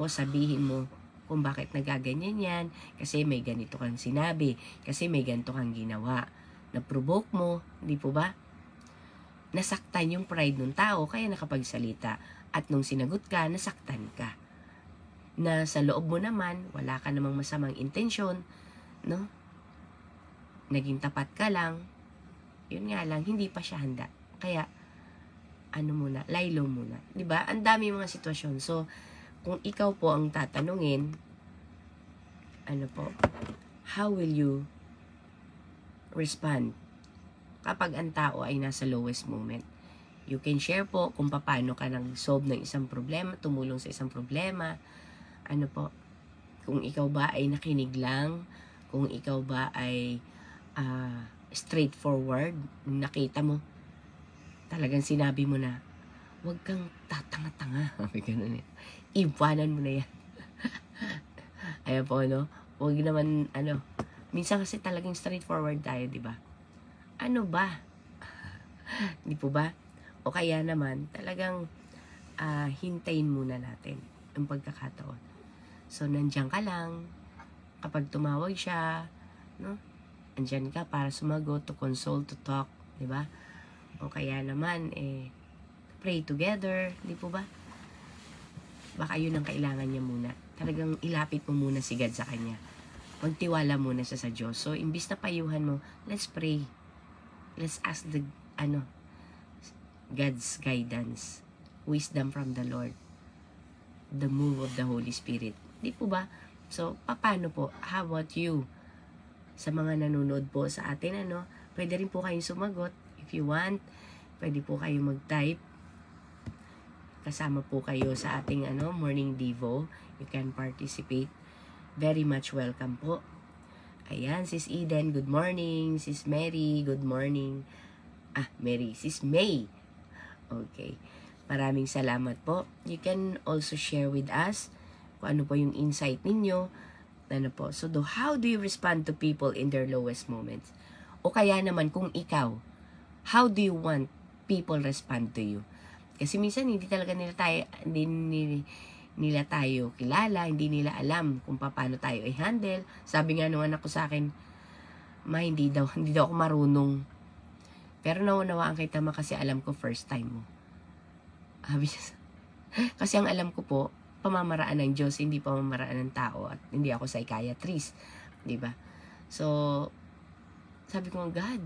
Sabihin mo kung bakit nagaganyan yan, kasi may ganito kang sinabi, kasi may ganito kang ginawa. Na-provoke mo, di po ba? Nasaktan yung pride ng tao, kaya nakapagsalita. At nung sinagot ka, nasaktan ka. Na sa loob mo naman, wala ka namang masamang intensyon, no? Naging tapat ka lang, yun nga lang, hindi pa siya handa. Kaya, lie low muna. Diba? Ang dami mga sitwasyon. So, kung ikaw po ang tatanungin, how will you respond kapag ang tao ay nasa lowest moment? You can share po kung paano ka nag-solve ng isang problema, tumulong sa isang problema. Kung ikaw ba ay nakinig lang, kung ikaw ba ay straightforward, nakita mo, talagang sinabi mo na, huwag kang tatanga-tanga. Ganun Iwanan mo na yan. Ayan po, huwag naman, minsan kasi talagang straightforward tayo, di ba? Ano ba? Di po ba? O kaya naman, talagang hintayin muna natin ang pagkakataon. So, nandiyan ka lang. Kapag tumawag siya, no? Andyan ka para sumagot, to console, to talk, di ba? O kaya naman, pray together, di po ba? Baka yun ang kailangan niya muna. Talagang ilapit mo muna si God sa kanya. Magtiwala muna siya sa Diyos. So, imbis na payuhan mo, let's pray. Let's ask God's guidance, wisdom from the Lord, the move of the Holy Spirit. Di po ba? So, paano po? How about you? Sa mga nanonood po sa atin, pwede rin po kayong sumagot. If you want, pwede po kayong mag-type. Kasama po kayo sa ating morning devo. You can participate. Very much welcome po. Ayan, Sis Eden, good morning. Sis Mary, good morning. Sis May. Okay. Maraming salamat po. You can also share with us kung ano po yung insight ninyo. So, how do you respond to people in their lowest moments? O kaya naman, kung ikaw, how do you want people respond to you? Kasi minsan, hindi nila tayo kilala, hindi nila alam kung paano tayo i-handle. Sabi nga nung anak ko sa akin, Ma, hindi daw ako marunong. Pero naunawaan kita, Ma, kasi alam ko first time mo. Sabi niya, kasi ang alam ko po, pamamaraan ng Diyos, hindi pamamaraan ng tao, at hindi ako psychiatrist, di ba? So, sabi ko, God,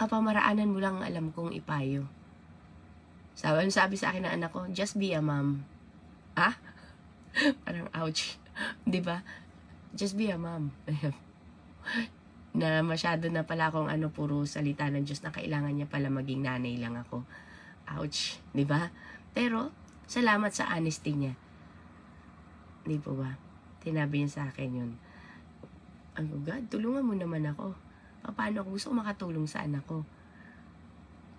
kapamaraanan mo lang alam kong ipayo. Sabi sa akin ng anak ko, just be a mom. Parang ouch. Di ba? Just be a mom. Na masyado na pala akong puro salita ng Diyos na kailangan niya pala maging nanay lang ako. Ouch. Di ba? Pero, salamat sa honesty niya. Di po ba? Tinabi niya sa akin yun. God, tulungan mo naman ako. Paano ako gusto ko makatulong sa anak ko?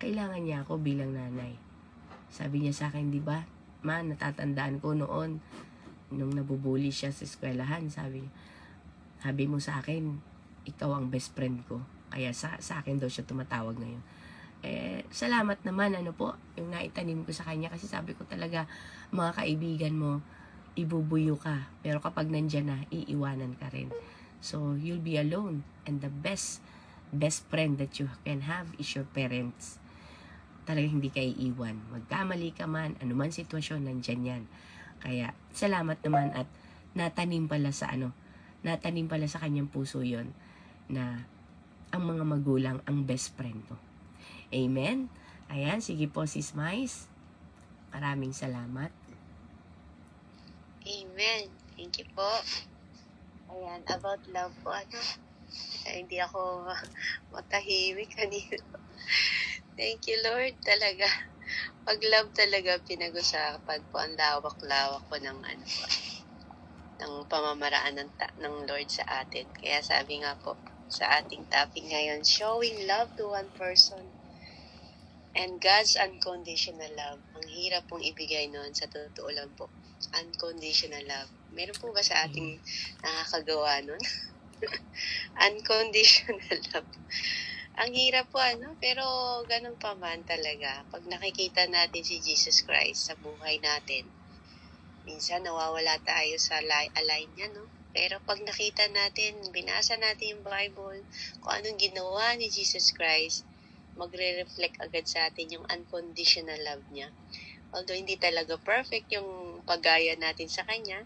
Kailangan niya ako bilang nanay. Sabi niya sa akin, di ba? Ma, natatandaan ko noon, nung nabubuli siya sa eskwelahan, sabi mo sa akin, ikaw ang best friend ko. Kaya sa akin daw siya tumatawag ngayon. Salamat naman, yung naitanim ko sa kanya, kasi sabi ko talaga, mga kaibigan mo, ibubuyo ka. Pero kapag nandyan na, iiwanan ka rin. So, you'll be alone. And the best friend that you can have is your parents. Talaga hindi ka iiwan. Magkamali ka man, anuman sitwasyon, nandyan yan. Kaya, salamat naman at natanim pala sa kanyang puso yon na ang mga magulang ang best friend mo. Amen? Ayan, sige po, Sis Mais. Maraming salamat. Amen. Thank you po. Ayan, about love po, hindi ako matahimik kanina. Thank you, Lord, talaga. Pag love talaga, pinag-usapan po ang lawak-lawak po ng ng pamamaraan ng Lord sa atin. Kaya sabi nga po, sa ating topic ngayon, showing love to one person and God's unconditional love. Ang hirap pong ibigay noon, sa totoo lang po. Unconditional love. Meron po ba sa ating nakakagawa nun? Unconditional love. Ang hirap po, pero ganun pa man talaga. Pag nakikita natin si Jesus Christ sa buhay natin, minsan nawawala tayo sa align niya, Pero pag nakita natin, binasa natin yung Bible, kung anong ginawa ni Jesus Christ, magre-reflect agad sa atin yung unconditional love niya. Although hindi talaga perfect yung paggaya natin sa Kanya,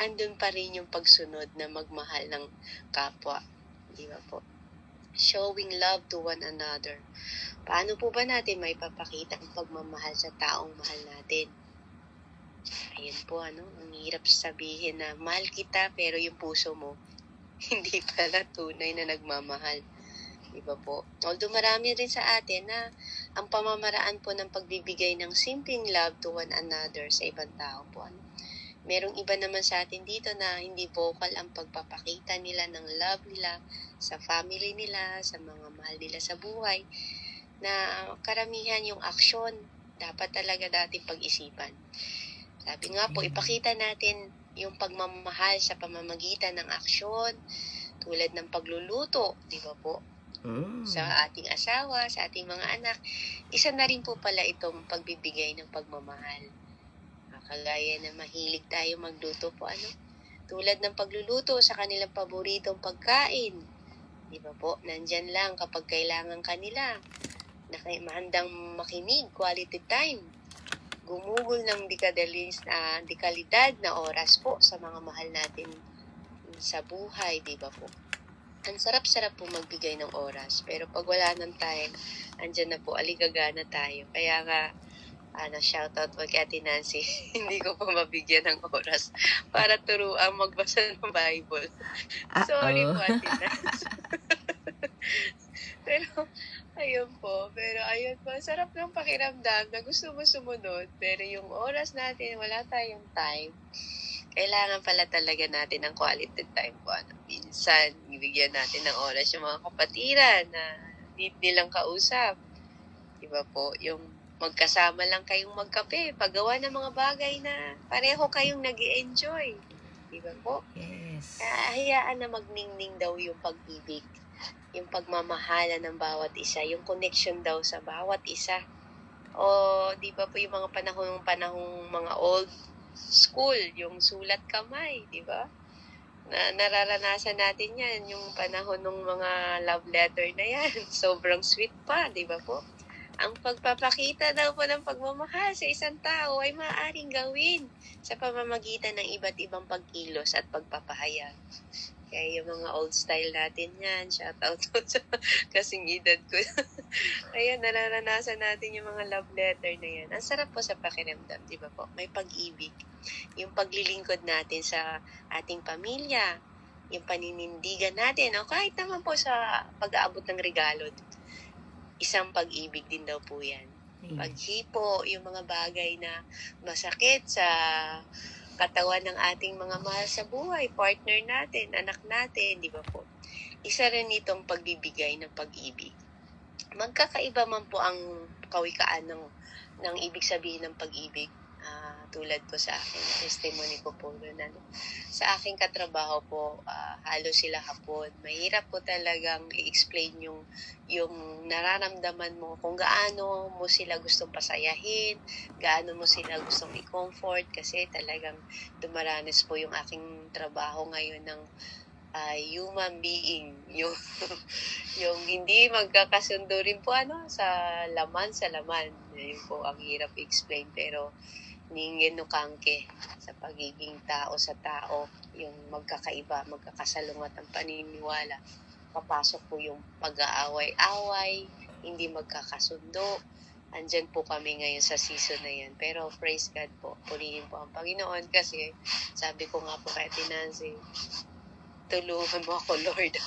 andun pa rin yung pagsunod na magmahal ng kapwa. Di ba po? Showing love to one another. Paano po ba natin may papakita ang pagmamahal sa taong mahal natin? Ayan po, ang hirap sabihin na mahal kita pero yung puso mo hindi pala tunay na nagmamahal. Diba po? Although marami rin sa atin na ang pamamaraan po ng pagbibigay ng simpleng love to one another sa ibang tao po. Merong iba naman sa atin dito na hindi vocal ang pagpapakita nila ng love nila sa family nila, sa mga mahal nila sa buhay, na karamihan yung aksyon dapat talaga dati pag-isipan. Sabi nga po, ipakita natin yung pagmamahal sa pamamagitan ng aksyon, tulad ng pagluluto, di ba po? Sa ating asawa, sa ating mga anak, isa na rin po pala itong pagbibigay ng pagmamahal. Kagaya na mahilig tayo magluto po, tulad ng pagluluto sa kanilang paboritong pagkain. Di ba po? Nandyan lang kapag kailangan kanila. Handang makinig, quality time. Gumugol ng dekalidad na oras po sa mga mahal natin sa buhay, di ba po? Ang sarap-sarap po magbigay ng oras. Pero pag wala ng time, andyan na po, aligagana tayo. Kaya nga, shoutout po kay Ate Nancy. Hindi ko po mabigyan ng oras para turuan magbasa ng Bible. Sorry po, Uh-oh. Ate Nancy. Pero, ayun po. Pero, ayun po. Sarap ng pakiramdam na gusto mo sumunod. Pero yung oras natin, wala tayong time. Kailangan pala talaga natin ng quality time po. Minsan, ibigyan natin ng oras yung mga kapatiran na need nilang kausap. Diba po? Yung magkasama lang kayong magkape, paggawa ng mga bagay na pareho kayong nag-enjoy. Diba po? Yes. Hayaan na magningning daw yung pag-ibig, yung pagmamahala ng bawat isa, yung connection daw sa bawat isa. O, di ba po yung mga panahong mga old school, yung sulat kamay, di ba? Nararanasan natin yan, yung panahon ng mga love letter na yan. Sobrang sweet pa, di ba po? Ang pagpapakita daw po ng pagmamahal sa isang tao ay maaaring gawin sa pamamagitan ng iba't ibang pagkilos at pagpapahayag. Kaya yung mga old style natin yan, shoutout po sa kasing edad ko. Ayan, nararanasan natin yung mga love letter na yan. Ang sarap po sa pakiramdam, di ba po? May pag-ibig. Yung paglilingkod natin sa ating pamilya, yung paninindigan natin, o kahit naman po sa pag-aabot ng regalo, isang pag-ibig din daw po yan. Paghipo, yung mga bagay na masakit sa katawan ng ating mga mahal sa buhay, partner natin, anak natin, di ba po? Isa rin itong pagbibigay ng pag-ibig. Magkakaiba man po ang kawikaan ng ibig sabihin ng pag-ibig. Tulad po sa akin, testimony ko po doon. Sa aking katrabaho po, halos sila hapon. Mahirap po talagang i-explain yung nararamdaman mo, kung gaano mo sila gustong pasayahin, gaano mo sila gustong i-comfort, kasi talagang dumaranas po yung aking trabaho ngayon ng human being, yung hindi magkakasundo rin po sa laman. Yun po ang hirap i-explain, pero ningin no kangke sa pagiging tao sa tao, yung magkakaiba, magkakasalungat ang paniniwala. Papasok po yung pag-aaway-away, hindi magkakasundo. Andyan po kami ngayon sa season na yan. Pero praise God po, purihin po ang Panginoon, kasi sabi ko nga po kay Nancy, tulungan mo ako, Lord.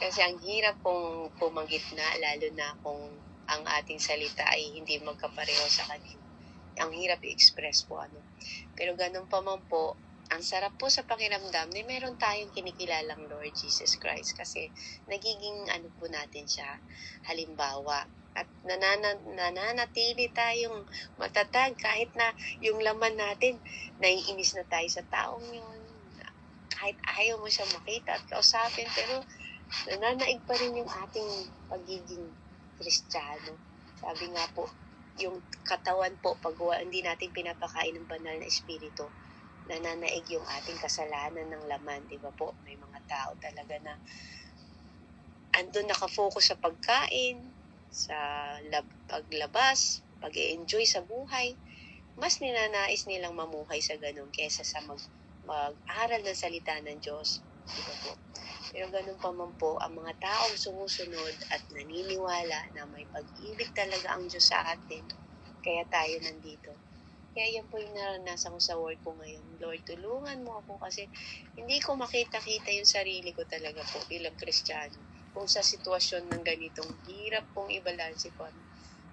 Kasi ang hirap pong pumagitna, lalo na kung ang ating salita ay hindi magkapareho sa kanila. Ang hirap i-express po Pero ganun pa man po, ang sarap po sa pakiramdam na meron tayong kinikilalang Lord Jesus Christ, kasi nagiging po natin siya halimbawa, at nananatili tayong matatag kahit na yung laman natin naiinis na tayo sa taong yun, kahit ayaw mo siya makita at kausapin, pero nananaig pa rin yung ating pagiging Kristiyano. Sabi nga po, yung katawan po, pag hindi natin pinapakain ng banal na espiritu, nananaig yung ating kasalanan ng laman, di ba po? May mga tao talaga na andun nakafocus sa pagkain, sa paglabas, pag-enjoy sa buhay. Mas ninanais nilang mamuhay sa ganun kesa sa mag-aral ng salita ng Diyos, di ba po? Pero ganun pa man po, ang mga taong sumusunod at naniniwala na may pag-ibig talaga ang Diyos sa atin, kaya tayo nandito. Kaya yan po yung naranasan ko sa work ko ngayon. Lord, tulungan mo ako, kasi hindi ko makita-kita yung sarili ko talaga po bilang Kristiyano. Kung sa sitwasyon ng ganitong hirap pong ibalanse po.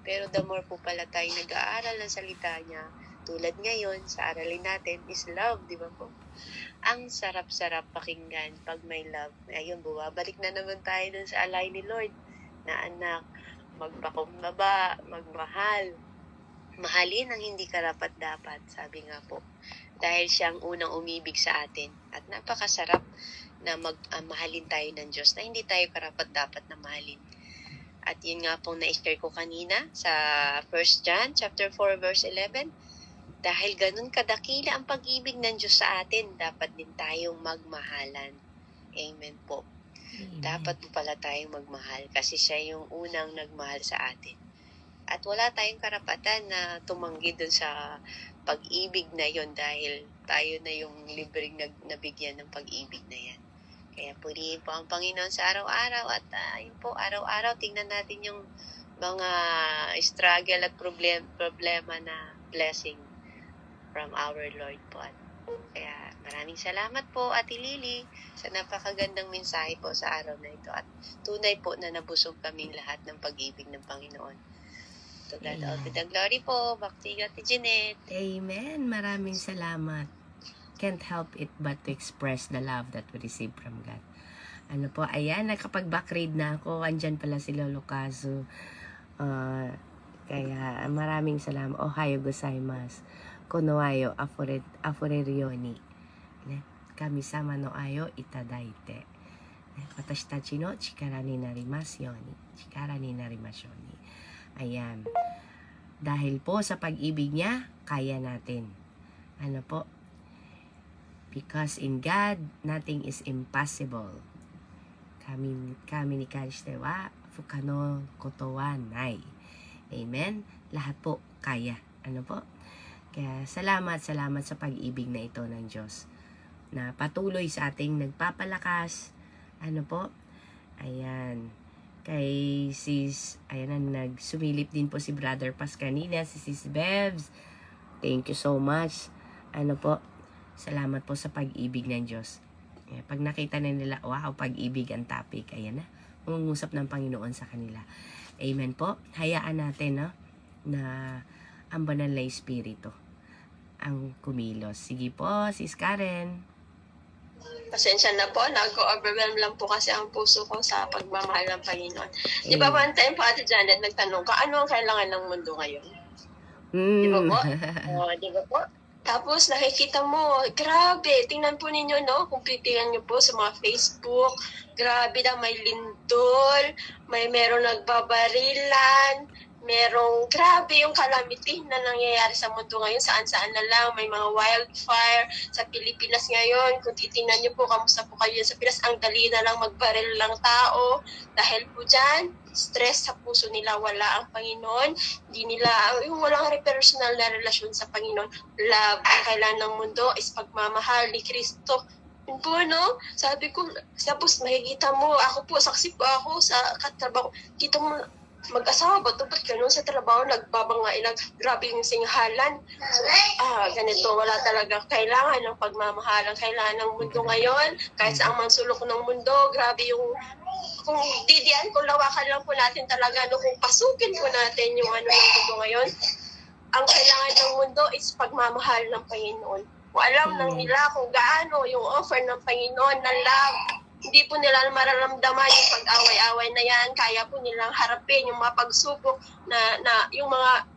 Pero the more po pala tayo nag-aaral ng salita niya, tulad ngayon sa aralin natin is love, di ba po? Ang sarap-sarap pakinggan pag may love. Ayun, bumabalik na naman tayo dun sa alay ni Lord na anak, magpakumbaba, magmahal, mahalin ang hindi karapat-dapat, sabi nga po. Dahil siyang unang umibig sa atin, at napakasarap na mahalin tayo ng Diyos na hindi tayo karapat-dapat na mahalin. At yun nga pong na-share ko kanina sa 1 John chapter 4 verse 11. Dahil ganun kadakila ang pag-ibig ng Diyos sa atin, dapat din tayong magmahalan. Amen po. Amen. Dapat po pala tayong magmahal, kasi siya yung unang nagmahal sa atin. At wala tayong karapatan na tumanggi dun sa pag-ibig na yon, dahil tayo na yung libreng nabigyan ng pag-ibig na yan. Kaya purihin po ang Panginoon sa araw-araw, at yun po, araw-araw tingnan natin yung mga struggle at problema na blessing from our Lord po. Kaya maraming salamat po, Ate Lily, sa napakagandang mensahe po sa araw na ito. At tunay po na nabusog kaming lahat ng pag-ibig ng Panginoon. To God all be the glory po. Back to you, Ate Jeanette. Amen. Maraming salamat. Can't help it but to express the love that we receive from God. Ano po, ayan, nakapag-backread na ako. Andyan pala si Lolo Kazu. Kaya maraming salamat. Ohayo gozaimasu. Konoayo afurerioni. Kami-sama no ayo itadaite. Watashi tachi no chikara ni narimasu yoni. Chikara ni narimasu yoni. Ayan. Dahil po sa pag-ibig niya, kaya natin. Ano po? Because in God, nothing is impossible. Kami ni Kanshite wa fukano koto wa nai. Amen? Lahat po kaya. Ano po? Kaya salamat sa pag-ibig na ito ng Diyos. Na patuloy sa ating nagpapalakas. Ano po? Ayan. Kay sis, ayan na, nagsumilip din po si Brother Paz kanina, si sis Bevs. Thank you so much. Ano po? Salamat po sa pag-ibig ng Diyos. Pag nakita na nila, wow, pag-ibig ang topic. Ayan na, umungusap ng Panginoon sa kanila. Amen po. Hayaan natin, no, na ang banal na Espiritu ang kumilos. Sige po, sis Karen. Pasensya na po, nag-overwhelm lang po kasi ang puso ko sa pagmamahal ng Panginoon. Di ba one time po, Ate Janet, nagtanong ka, ano ang kailangan ng mundo ngayon? Di ba po? Di ba po? Tapos nakikita mo, grabe, tingnan po ninyo, no? Kung pipilihan nyo po sa mga Facebook, grabe na, may lindol, merong nagbabarilan, merong grabe yung calamity na nangyayari sa mundo ngayon, saan-saan na lang, may mga wildfire sa Pilipinas ngayon. Kung titingnan nyo po, kamusta po kayo sa Pinas, ang dali na lang magbaril lang tao. Dahil po dyan, stress sa puso nila, wala ang Panginoon. Hindi nila, yung walang personal na relasyon sa Panginoon. Love, ang kailangan ng mundo is pagmamahal ni Kristo. Yun po, no? Sabi ko, tapos makikita mo, ako po, saksi po ako sa katrabaho. Kita mo, mag-asawa ba ito? Ba't ganun sa trabaho? Nagbabangailan. Grabe yung singhalan. So, ganito. Wala talaga kailangan ng pagmamahal. Ang kailangan ng mundo ngayon. Kahit sa ang sulok ng mundo. Grabe yung kung didian, kung lawakan lang po natin talaga, no, kung pasukin po natin yung ano ng mundo ngayon, ang kailangan ng mundo is pagmamahal ng Panginoon. Kung alam lang nila kung gaano yung offer ng Panginoon na love, hindi po nila mararamdaman yung pag-away-away na yan. Kaya po nilang harapin yung mga pagsubok na yung mga,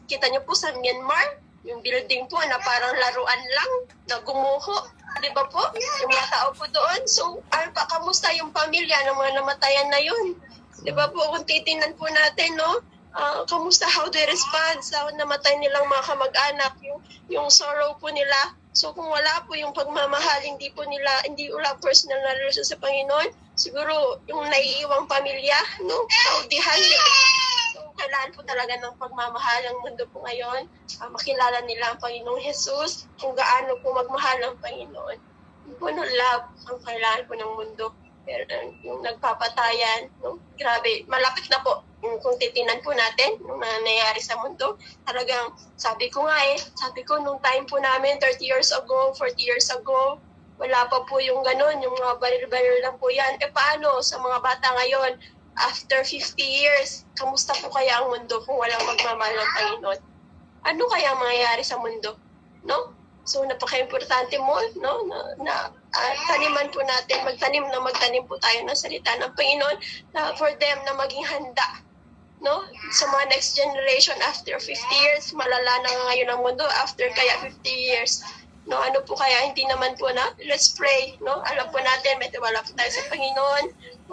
kita nyo po sa Myanmar, yung building po na parang laruan lang, na gumuho. Di ba po? Yung mga tao po doon. So, kamusta yung pamilya ng mga namatayan na yun? Di ba po? Kung titingnan po natin, no? Kamusta, how they respond sa namatay nilang mga kamag-anak, yung sorrow po nila. So kung wala po yung pagmamahal, hindi wala personal na relasyon sa Panginoon, siguro yung naiiwang pamilya, no? Kaudihan. So kailangan po talaga ng pagmamahal ang mundo po ngayon. Makilala nila ang Panginoong Jesus, kung gaano po magmahal ang Panginoon. Yung po no, love ang kailangan po ng mundo. Pero yung nagpapatayan, no? Grabe, malapit na po. Kung titinan po natin, nung nangyayari sa mundo, talagang, sabi ko nung time po namin, 30 years ago, 40 years ago, wala pa po yung ganun, yung mga baril-baril lang po yan. Paano sa mga bata ngayon, after 50 years, kamusta po kaya ang mundo kung walang magmamahal ng Panginoon? Ano kaya ang mangyayari sa mundo? No? So, napaka-importante mo, no? Na taniman po natin, magtanim po tayo ng salita ng Panginoon for them na maging handa, no? Sa mga next generation after 50 years, malala na ngayon ang mundo after kaya 50 years. No, ano po kaya, hindi naman po na, let's pray, no? Alam po natin, may tiwala po tayo sa Panginoon,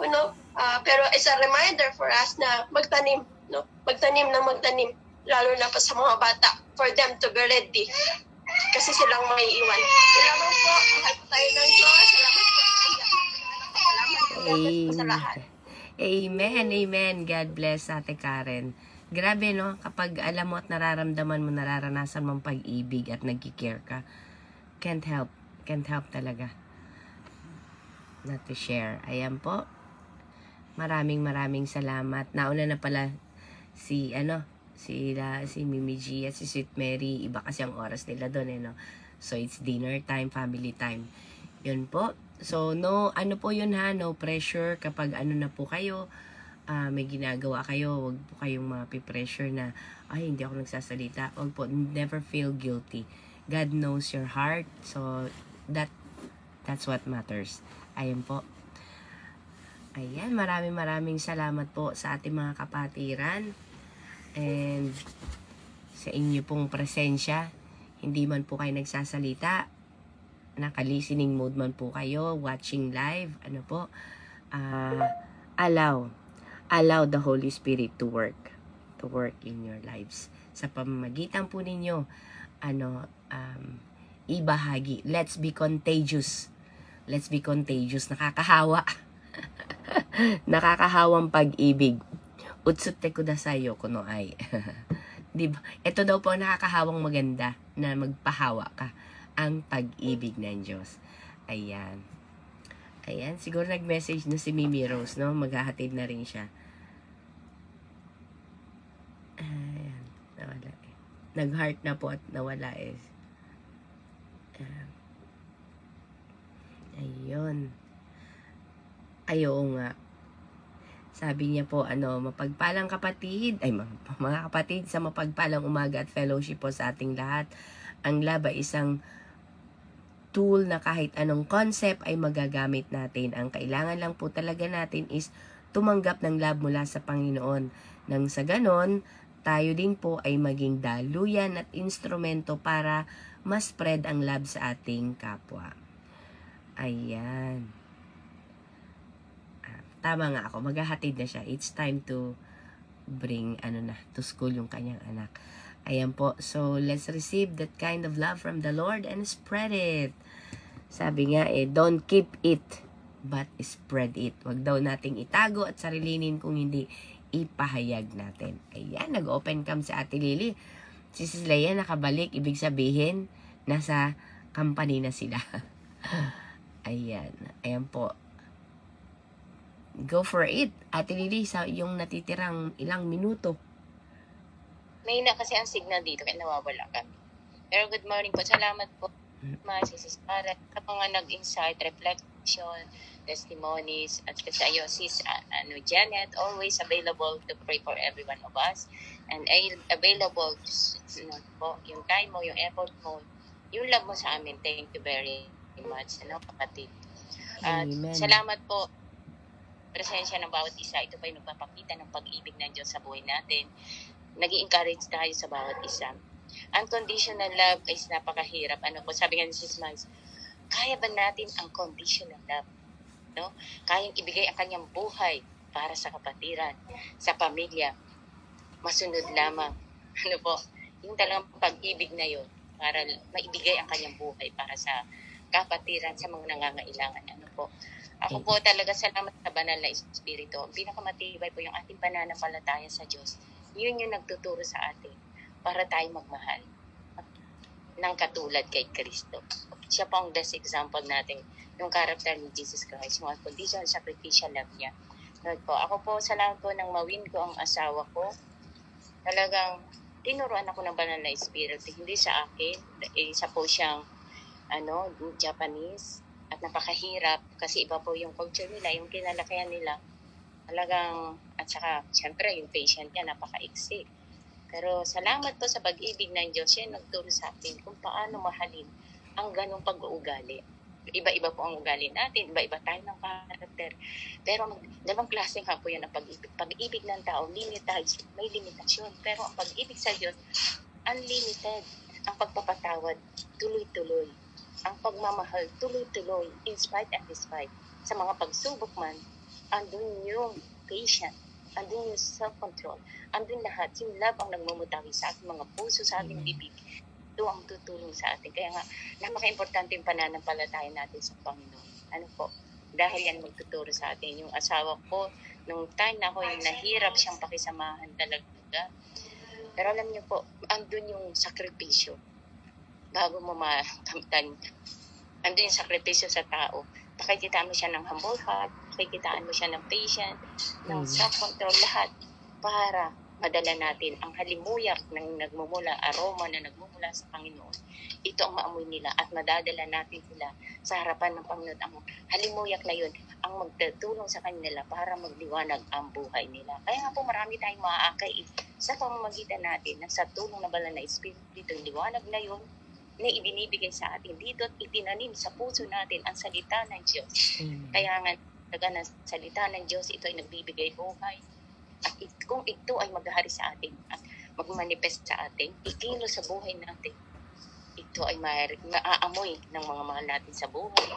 no? Pero it's a reminder for us na magtanim, no? Magtanim, lalo na pa sa mga bata, for them to be ready. Kasi silang may iwan. Salamat po. Mahal po tayo ng Diyos. Salamat po. Salamat po sa lahat. Amen. God bless, Ate Karen. Grabe, no? Kapag alam mo at nararamdaman mo, nararanasan mong pag-ibig at nag-care ka, can't help talaga not to share. Ayan po. Maraming salamat. Nauna na pala si Si Mimi G at si Sweet Mary, iba kasi ang oras nila doon no. So it's dinner time, family time. Yun po. So no, ano po yun ha, no pressure kapag ano na po kayo, may ginagawa kayo, wag po kayong mapipressure na, ay hindi ako nagsasalita. Wag po, never feel guilty. God knows your heart. So that's what matters. Ayun po. Ayan, maraming salamat po sa ating mga kapatiran. And sa inyo pong presensya, hindi man po kayo nagsasalita, naka-listening mode man po kayo, watching live, ano po, allow the Holy Spirit to work in your lives. Sa pamamagitan po ninyo, ibahagi. Let's be contagious. Nakakahawa. Nakakahawang pag-ibig. Utsute kudasai yo kuno ai. Diba? Ito daw po nakakahawang maganda na magpahawa ka. Ang pag-ibig ng Diyos. Ayan. Ayan. Siguro nag-message na si Mimi Rose, no? Maghahatid na rin siya. Ayan. Nawala eh. Nag-heart na po at nawala eh. Ayun. Ayaw nga. Sabi niya po, mapagpalang kapatid, mga kapatid, sa mapagpalang umaga at fellowship po sa ating lahat. Ang love ay isang tool na kahit anong concept ay magagamit natin. Ang kailangan lang po talaga natin is tumanggap ng love mula sa Panginoon. Nang sa ganon, tayo din po ay maging daluyan at instrumento para mas spread ang love sa ating kapwa. Ayan. Tama nga ako, maghahatid na siya. It's time to bring, to school yung kanyang anak. Ayan po. So, let's receive that kind of love from the Lord and spread it. Sabi nga don't keep it, but spread it. Wag daw nating itago at sarilinin kung hindi ipahayag natin. Ayan, nag-open cam si Ate Lily. Si Sis Leia nakabalik, ibig sabihin, nasa company na sila. Ayan. Ayan po. Go for it. Ate Lily, sa yung natitirang ilang minuto. May na kasi ang signal dito kaya nawawala kami. Pero good morning po. Salamat po. Sis Para sa mga nag-insight, reflection, testimonies, at sa iyo, Sis Janet, always available to pray for every one of us. And available po, yung time mo, yung effort mo, yung love mo sa amin. Thank you very much, kapatid. At salamat po. Presensya ng bawat isa, ito pa yung nagpapakita ng pag-ibig ng Diyos sa buhay natin. Nag-i-encourage tayo sa bawat isa. Unconditional love is napakahirap. Sabi nga ni Sis Miles, kaya ba natin ang conditional love? No? Kayang ibigay ang kanyang buhay para sa kapatiran, sa pamilya. Masunod lamang. Yung talagang pag-ibig na yun, para maibigay ang kanyang buhay para sa kapatiran, sa mga nangangailangan. Ako po talaga salamat sa banal na Espiritu. Ang pinakamatibay po yung ating pananampalataya sa Diyos. Yun yung nagtuturo sa atin para tayo magmahal ng katulad kay Kristo. Siya po ang best example natin, yung character ni Jesus Christ, yung unconditional sacrificial love niya. Ako po, salamat po nang mawin ko ang asawa ko. Talagang tinuruan ako ng banal na Espiritu. Hindi sa akin. Isa po siyang Japanese. At napakahirap kasi iba po yung culture nila, yung kinalakihan nila. Talagang, at saka, syempre, yung patient niya napaka-iksi. Pero salamat po sa pag-ibig ng Diyos, yan nagturo sa atin kung paano mahalin ang ganong pag-uugali. Iba-iba po ang ugali natin, iba-iba tayo ng karakter. Pero dalawang klase nga po yan ang pag-ibig. Pag-ibig ng tao, limited, may limitasyon. Pero ang pag-ibig sa Diyos, unlimited. Ang pagpapatawad, tuloy-tuloy. Ang pagmamahal, tuloy-tuloy, in spite and despite. Sa mga pagsubok man, andun yung patient, andun yung self-control, andun lahat. Yung love ang nagmamutawi sa ating mga puso, sa ating bibig. Ito ang tutulong sa atin. Kaya nga, napaka-importante yung pananampalataya natin sa Panginoon. Dahil yan magtuturo sa atin. Yung asawa ko, nung time na ako, yung nahirap siyang pakisamahan talaga. Pero alam niyo po, andun yung sakripisyo. Bago mo makamtan, andun yung sakripisyo sa tao. Pakikitaan mo siya ng humble heart, pakikitaan mo siya ng patient, ng self-control, lahat, para madala natin ang halimuyak ng nagmumula, aroma na nagmumula sa Panginoon. Ito ang maamoy nila at madadala natin sila sa harapan ng Panginoon. Ang halimuyak na yun ang magtutulong sa kanila para magliwanag ang buhay nila. Kaya nga po marami tayong maaakay sa pamamagitan natin na sa tulong ng banal na Espiritu, yung liwanag na yun na ibinibigay sa atin dito at itinanim sa puso natin ang salita ng Diyos. Kaya nga, ng salita ng Diyos, ito ay nagbibigay buhay. At kung ito ay maghahari sa atin at magmanifest sa atin, ikilos sa buhay natin, ito ay maaamoy ng mga mahal natin sa buhay.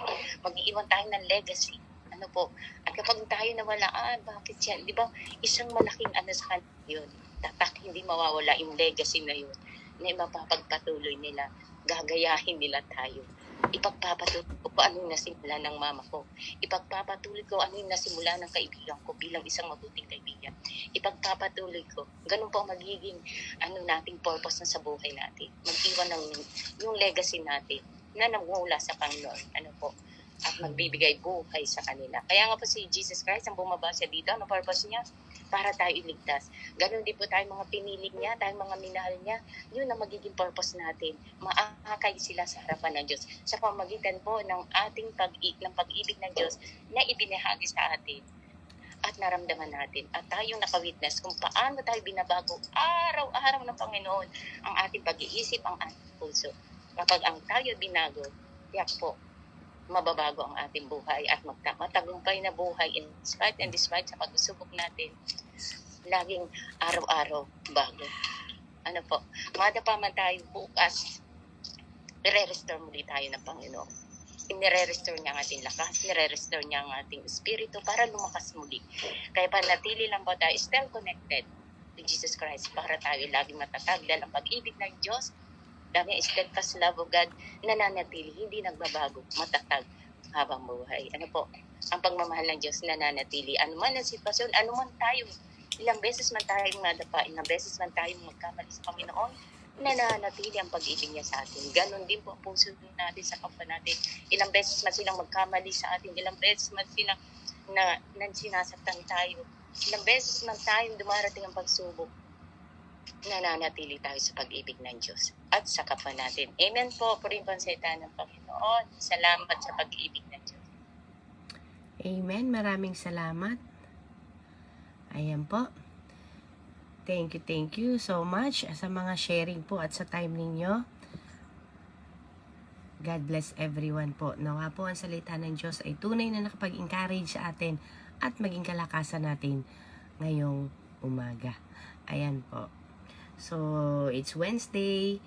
Mag-iwan tayo ng legacy. Ano po? At kapag tayo nawala, bakit yan? Di ba? Isang malaking sa kanila yun. Tatak, hindi mawawala yung legacy na yun na mapapagpatuloy nila. Gagayahin nila tayo. Ipagpapatuloy ko ano yung nasimula ng mama ko. Ipagpapatuloy ko ano yung nasimula ng kaibigan ko bilang isang mabuting kaibigan. Ipagpapatuloy ko. Ganun po ang magiging nating purpose na sa buhay natin. Mag-iwan ng yung legacy natin na namula sa Panginoon. Ano po? At magbibigay buhay sa kanila. Kaya nga po si Jesus Christ, ang bumaba siya dito, ano purpose niya? Para tayo iligtas. Ganon din po tayo mga pinili niya, tayo mga minahal niya, yun ang magiging purpose natin. Maakay sila sa harapan ng Diyos sa pamagitan po ng ating pag-ibig ng Diyos na ibinahagi sa atin at naramdaman natin. At tayong nakawitness kung paano tayo binabago araw-araw ng Panginoon ang ating pag-iisip, ang ating puso. Kapag ang tayo binago, tiyak po, mababago ang ating buhay at matagumpay na buhay in spite and despite sa pagsusubok natin. Laging araw-araw bago. Ano po, madapa man tayo bukas, i-restore muli tayo ng Panginoon. I-restore niya ang ating lakas, i-restore niya ang ating espiritu para lumakas muli. Kaya panatili lang po tayo still connected to Jesus Christ para tayo laging matatag dahil ang pag-ibig ng Diyos, dami ang steadfast love of God, nananatili, hindi nagbabago, matatag habang buhay. Ano po? Ang pagmamahal ng Diyos nananatili. Ano man ang sitwasyon, ano man tayo, ilang beses man tayong nadapa, ilang beses man tayong magkamali sa Panginoon, nananatili ang pag-ibig niya sa atin. Ganon din po ang puso natin sa kapwa natin. Ilang beses man silang magkamali sa atin, ilang beses man silang na sinasaktan tayo, ilang beses man tayong dumarating ang pagsubok, nananatili tayo sa pag-ibig ng Diyos at sa kapwa natin. Amen po. Puring konseta ng Panginoon. Salamat sa pag-ibig ng Diyos. Amen. Maraming salamat. Ayan po. Thank you so much sa mga sharing po at sa time ninyo. God bless everyone po. Nawa po ang salita ng Diyos ay tunay na nakapag-encourage sa atin at maging kalakasan natin ngayong umaga. Ayan po. So, it's Wednesday.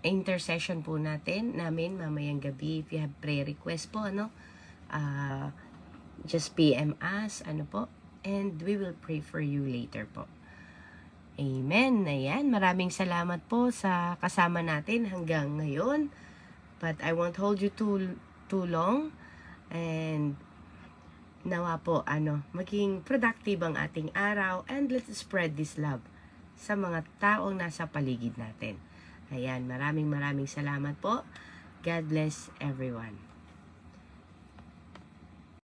Intercession po namin mamayang gabi. If you have prayer request po, just PM us, po, and we will pray for you later po. Amen. Ayan, maraming salamat po sa kasama natin hanggang ngayon. But I won't hold you too long. And nawa po, maging productive ang ating araw, and let's spread this love sa mga taong nasa paligid natin. Ayan, maraming salamat po. God bless everyone.